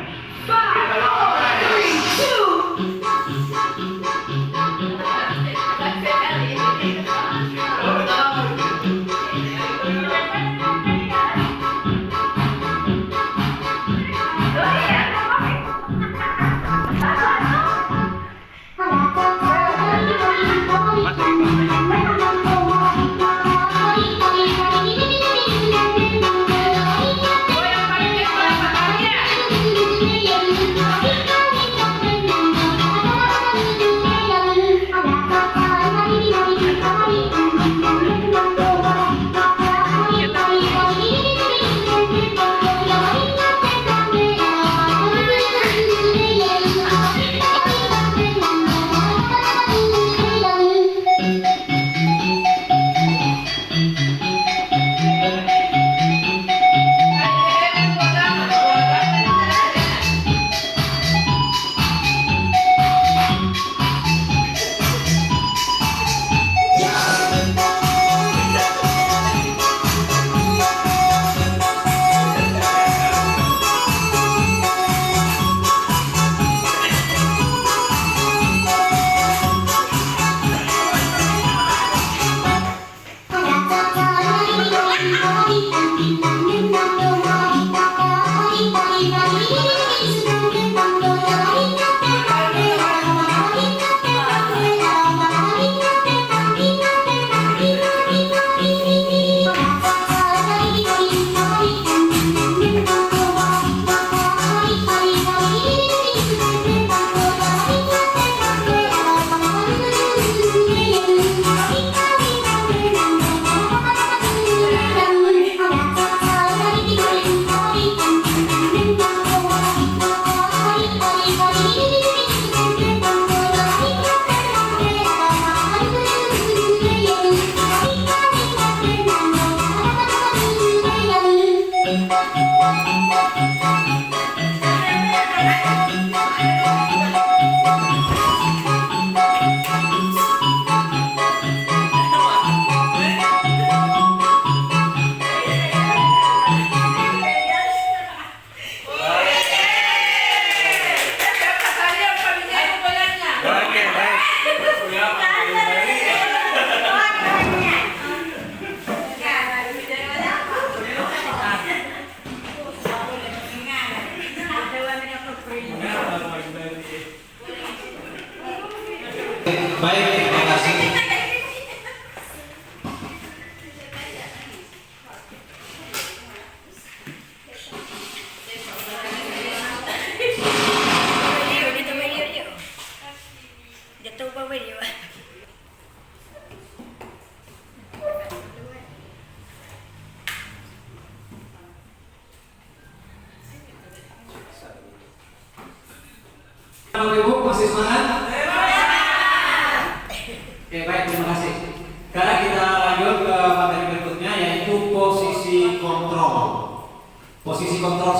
Speaker 6: posisi kontrol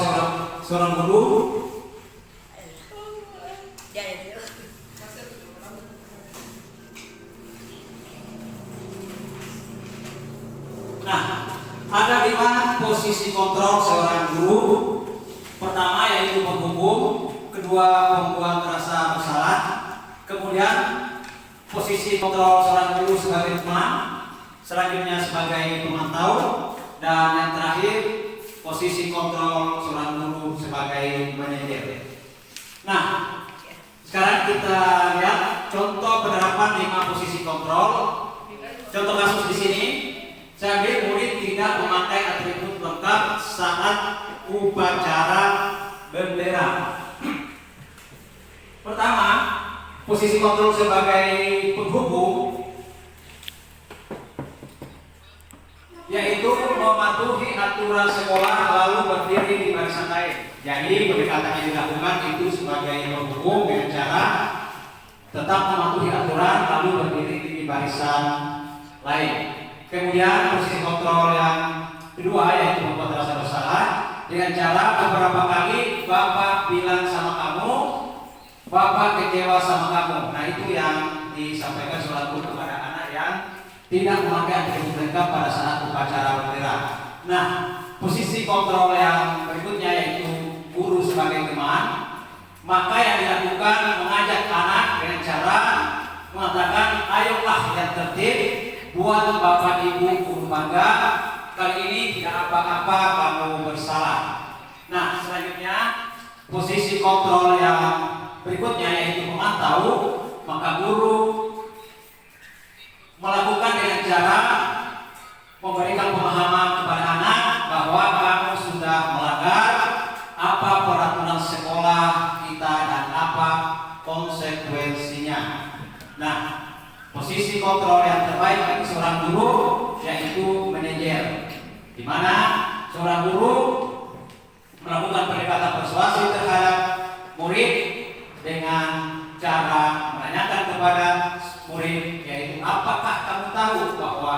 Speaker 6: seorang guru. Nah, ada 5 posisi kontrol seorang guru. Pertama yaitu penghukum, kedua pembuat rasa bersalah, kemudian posisi kontrol seorang guru sebagai teman, selanjutnya sebagai pemantau, dan yang terakhir posisi kontrol seorang guru sebagai manajer. Nah, sekarang kita lihat contoh penerapan 5 posisi kontrol. Contoh kasus di sini, saya ambil murid tidak memakai atribut lengkap saat upacara bendera. Pertama, posisi kontrol sebagai penghubung yaitu mematuhi aturan sekolah lalu berdiri di barisan lain. Jadi pendekatan yang dilakukan itu sebagai penghubung dengan cara tetap mematuhi aturan lalu berdiri di barisan lain. Kemudian posisi kontrol yang kedua yaitu membuat rasa bersalah dengan cara beberapa kali Bapak bilang sama kamu, Bapak kecewa sama kamu. Nah, itu yang disampaikan seorang guru kepada anak yang tidak memakai atribut lengkap pada saat upacara bendera. Nah, posisi kontrol yang berikutnya yaitu guru sebagai teman. Maka yang dilakukan mengajak anak dengan cara mengatakan, ayolah yang tertib, buat Bapak Ibu guru bangga. Kali ini tidak apa-apa kamu bersalah. Nah, selanjutnya posisi kontrol yang berikutnya yaitu memantau. Maka guru melakukan dengan cara memberikan pemahaman kepada anak bahwa kamu sudah melanggar apa peraturan sekolah kita dan apa konsekuensinya. Nah, posisi kontrol yang terbaik bagi seorang guru yaitu manajer, di mana seorang guru melakukan pendekatan persuasi terhadap murid dengan cara menanyakan kepada murid yaitu apakah kamu tahu bahwa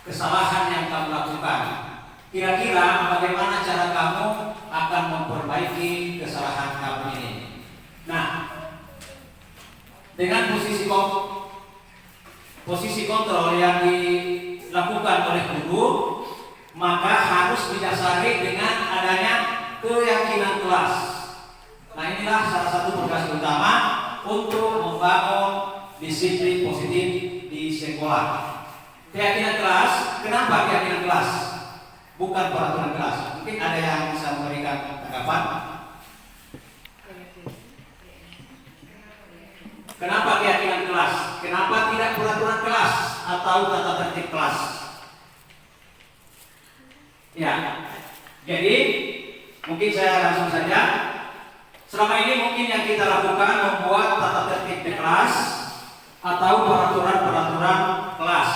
Speaker 6: kesalahan yang kamu lakukan, kira-kira bagaimana cara kamu akan memperbaiki kesalahan kamu ini. Nah, dengan posisi kontrol yang dilakukan oleh guru, maka harus didasari dengan adanya keyakinan kelas. Nah, inilah salah satu tugas utama untuk membangun disiplin positif di sekolah. Keyakinan kelas, kenapa keyakinan kelas? Bukan peraturan kelas. Mungkin ada yang bisa memberikan tanggapan. Kenapa keyakinan kelas? Kenapa tidak peraturan kelas atau tata tertib kelas? Ya, jadi mungkin saya langsung saja. Selama ini mungkin yang kita lakukan membuat tata tertib di kelas atau peraturan-peraturan kelas,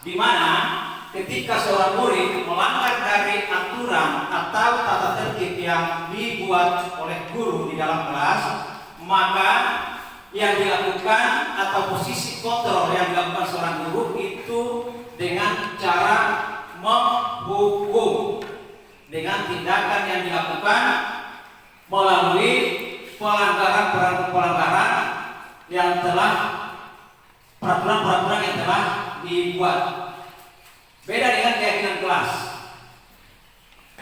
Speaker 6: di mana ketika seorang murid melanggar dari aturan atau tata tertib yang dibuat oleh guru di dalam kelas, maka yang dilakukan atau posisi kontrol yang dilakukan seorang guru itu dengan cara menghukum, dengan tindakan yang dilakukan melalui pelanggaran yang telah peraturan-peraturan yang telah dibuat. Beda dengan keyakinan kelas.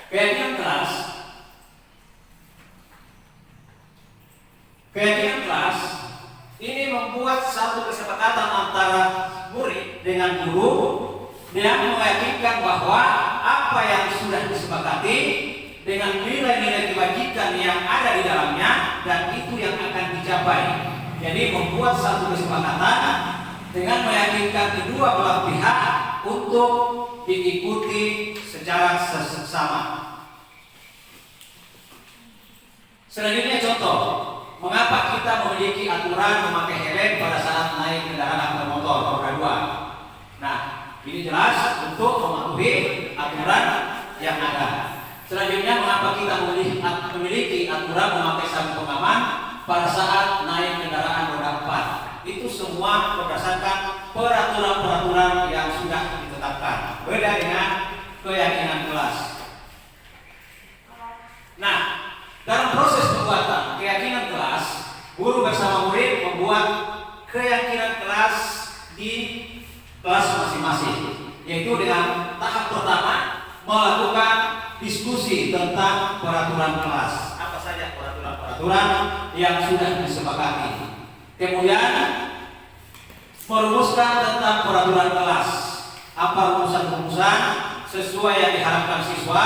Speaker 6: Keyakinan kelas ini membuat satu kesepakatan antara murid dengan guru dengan meyakinkan bahwa apa yang sudah disepakati dengan nilai-nilai kebajikan yang ada di dalamnya dan itu yang akan dicapai. Jadi membuat satu kesepakatan dengan meyakinkan kedua belah pihak untuk diikuti secara sesama. Selanjutnya contoh, mengapa kita memiliki aturan memakai helm pada saat naik kendaraan bermotor roda 2? Nah, ini jelas untuk mematuhi aturan yang ada. Selanjutnya, mengapa kita memiliki aturan memakai sabuk pengaman pada saat naik kendaraan roda 4? Itu semua berdasarkan peraturan-peraturan yang sudah ditetapkan. Beda dengan keyakinan kelas. keyakinan kelas di kelas masing-masing, yaitu dengan tahap pertama melakukan diskusi tentang peraturan kelas. Apa saja peraturan yang sudah disepakati. Kemudian merumuskan tentang peraturan kelas. Apa rumusan-rumusan sesuai yang diharapkan siswa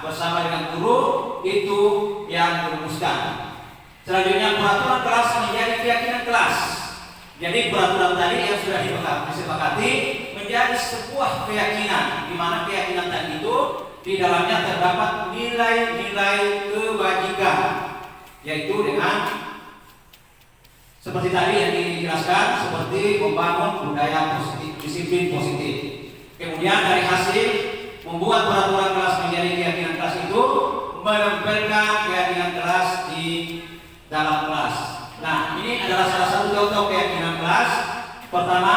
Speaker 6: bersama dengan guru, itu yang dirumuskan. Selanjutnya peraturan kelas menjadi keyakinan kelas. Jadi peraturan tadi yang sudah disepakati menjadi sebuah keyakinan, di mana keyakinan tadi itu di dalamnya terdapat nilai-nilai kebajikan, yaitu dengan seperti tadi yang dijelaskan, seperti membangun budaya positif, disiplin positif. Kemudian dari hasil membuat peraturan kelas menjadi keyakinan kelas itu menempelkan keyakinan kelas di dalam kelas. Nah, ini adalah salah satu contoh keyakinan kelas. Pertama,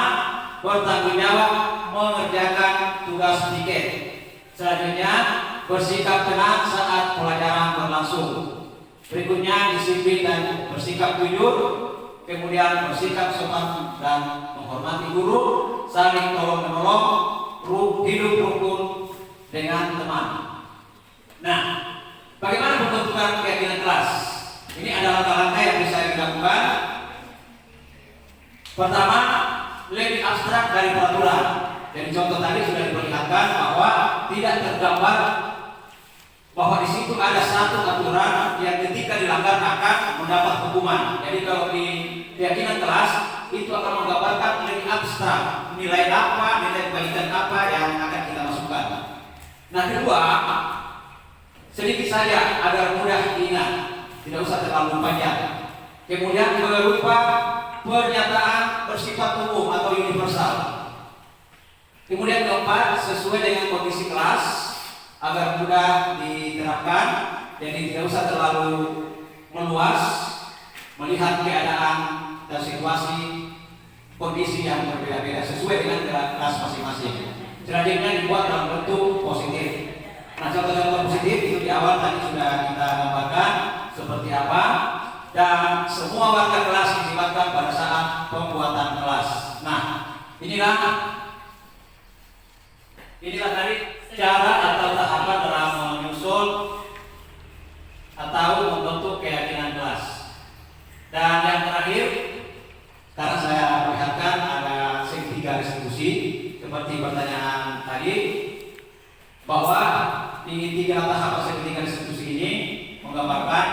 Speaker 6: bertanggung jawab mengerjakan tugas piket. Selanjutnya, bersikap tenang saat pelajaran berlangsung. Berikutnya, disiplin dan bersikap jujur. Kemudian, bersikap sopan dan menghormati guru, saling tolong-menolong, hidup rukun dengan teman. Nah, bagaimana pembentukan keyakinan kelas? Ini adalah langkah-langkah yang bisa dilakukan. Pertama, lebih abstrak dari peraturan. Jadi contoh tadi sudah diperlihatkan bahwa tidak tergambar bahwa di situ ada satu aturan yang ketika dilanggar akan mendapat hukuman. Jadi kalau di keyakinan kelas itu akan menggambarkan lebih abstrak, nilai apa, nilai kebaikan apa yang akan kita masukkan. Nah, kedua, sedikit saja agar mudah diingat, tidak usah terlalu panjang. Kemudian berupa pernyataan bersifat umum atau universal. Kemudian keempat, sesuai dengan kondisi kelas agar mudah diterapkan, jadi tidak usah terlalu meluas, melihat keadaan dan situasi kondisi yang berbeda-beda sesuai dengan kelas masing-masing. Selanjutnya dibuat dalam bentuk positif. Nah, contoh-contoh positif itu di awal tadi sudah kita gambarkan seperti apa, dan semua warga kelas dilibatkan pada saat pembuatan kelas. Nah, inilah tadi cara atau tahapan dalam menyusun atau membentuk keyakinan kelas. Dan yang terakhir, sekarang saya perlihatkan ada 3 restitusi seperti pertanyaan tadi, bahwa di 3 tahap hasil 3 restitusi ini menggambarkan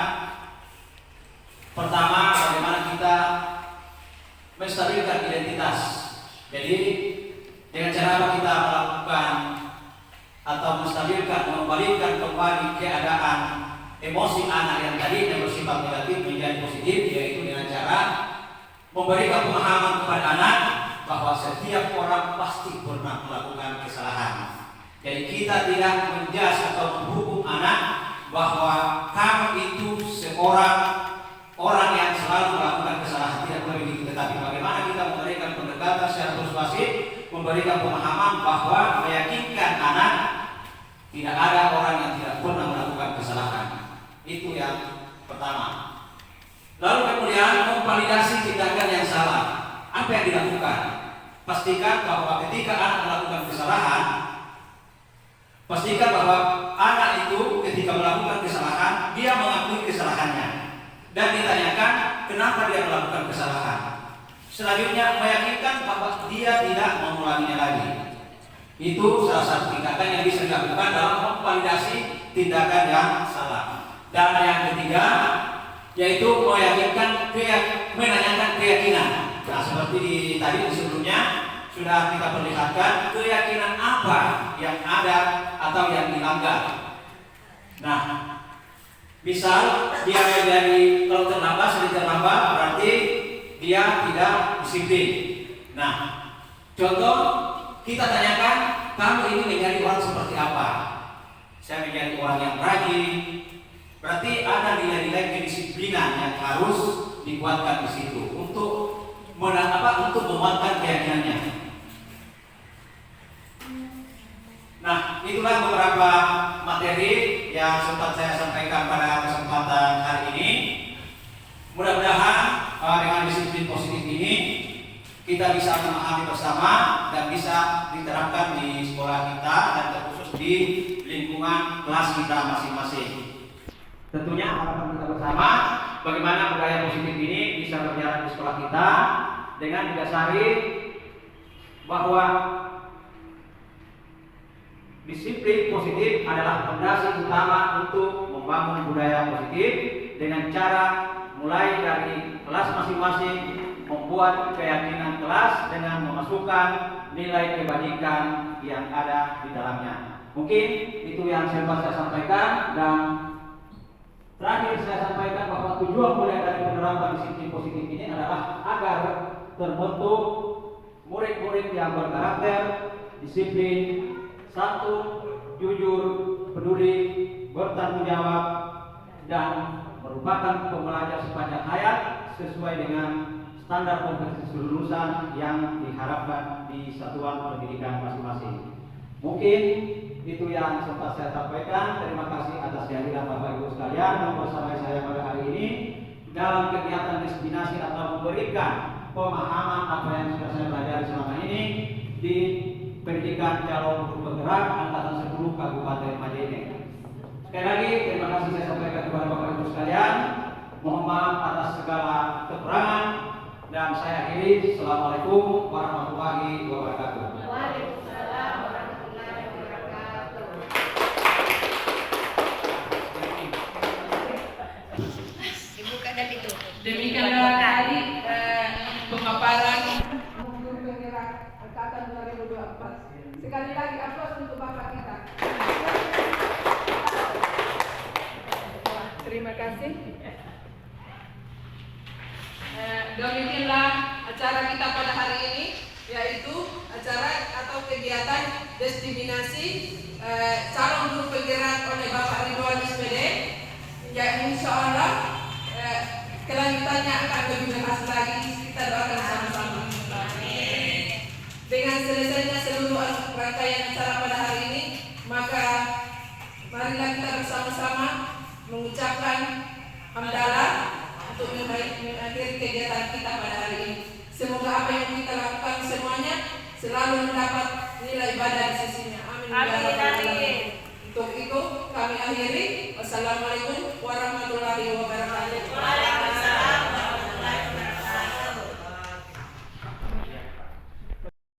Speaker 6: pertama bagaimana kita menstabilkan identitas. Jadi dengan cara apa kita melakukan atau menstabilkan, mengembalikan kembali keadaan emosi anak yang tadi yang bersifat negatif menjadi positif, yaitu dengan cara memberikan pemahaman kepada anak bahwa setiap orang pasti pernah melakukan kesalahan. Jadi kita tidak menjudge atau menghukum anak bahwa kamu itu orang yang selalu melakukan kesalahan, tidak boleh begitu. Tetapi bagaimana kita memberikan pendekatan secara persuasif, memberikan pemahaman bahwa meyakinkan anak tidak ada orang yang tidak pernah melakukan kesalahan. Itu yang pertama. Lalu kemudian memvalidasi tindakan yang salah. Apa yang dilakukan? Pastikan bahwa ketika anak melakukan kesalahan, pastikan bahwa anak itu ketika melakukan kesalahan, dia mengakui kesalahannya dan ditanyakan kenapa dia melakukan kesalahan. Selanjutnya meyakinkan bahwa dia tidak mengulanginya lagi. Itu salah satu tindakan yang bisa dilakukan dalam memvalidasi tindakan yang salah. Dan yang ketiga, yaitu meyakinkan menanyakan keyakinan. Nah, seperti tadi sebelumnya sudah kita perlihatkan keyakinan apa yang ada atau yang dilanggar. Nah, misal dia dari kalau terlambat, sedikit terlambat berarti dia tidak disiplin. Nah, contoh kita tanyakan, kamu ini menjadi orang seperti apa? Saya menjadi orang yang rajin. Berarti ada nilai-nilai kedisiplinan yang harus dikuatkan di situ untuk menguatkan keyakinannya. Nah, itulah beberapa materi yang sempat saya sampaikan pada kesempatan hari ini. Mudah-mudahan dengan disiplin positif ini kita bisa memahami bersama dan bisa diterapkan di sekolah kita dan terkhusus di lingkungan kelas kita masing-masing. Tentunya harapan kita bersama bagaimana budaya positif ini bisa berjalan di sekolah kita dengan didasari bahwa disiplin positif adalah fondasi utama untuk membangun budaya positif dengan cara mulai dari kelas masing-masing membuat keyakinan kelas dengan memasukkan nilai kebajikan yang ada di dalamnya. Mungkin itu yang saya sampaikan, dan terakhir saya sampaikan bahwa tujuan mulai dari penerapan disiplin positif ini adalah agar terbentuk murid-murid yang berkarakter, disiplin, santun, jujur, peduli, bertanggung jawab, dan merupakan pembelajar sepanjang hayat sesuai dengan standar kompetensi lulusan yang diharapkan di satuan pendidikan masing-masing. Mungkin itu yang sempat saya sampaikan. Terima kasih atas kehadiran Bapak Ibu sekalian yang bersama saya pada hari ini dalam kegiatan diseminasi atau memberikan pemahaman apa yang sudah saya pelajari selama ini di pendidikan calon guru penggerak angkatan 10 Kabupaten Majene. Sekali lagi terima kasih saya sampaikan kepada Bapak Ibu sekalian. Mohon maaf atas segala kekurangan dan saya akhiri. Assalamualaikum warahmatullahi wabarakatuh.
Speaker 7: Waalaikumsalam warahmatullahi wabarakatuh. Dibuka dan itu.
Speaker 4: Demikianlah tadi pemaparan guru penggerak angkatan 2024. Sekali lagi aplaus untuk Bapak kita. Terima kasih. Demikianlah acara kita pada hari ini, yaitu acara atau kegiatan diseminasi calon guru penggerak oleh Bapak Ridwan SPD. Ya, insya Allah kelanjutannya akan lebih jelas lagi. Kita doakan sama-sama. Dengan selesainya seluruh rangkaian acara pada hari ini, maka marilah kita bersama-sama mengucapkan hamdalah untuk mengakhiri kegiatan kita pada hari ini. Semoga apa yang kita lakukan semuanya selalu mendapat nilai ibadah di sisinya. Amin. Amin. Untuk itu kami akhiri. Wassalamualaikum warahmatullahi wabarakatuh.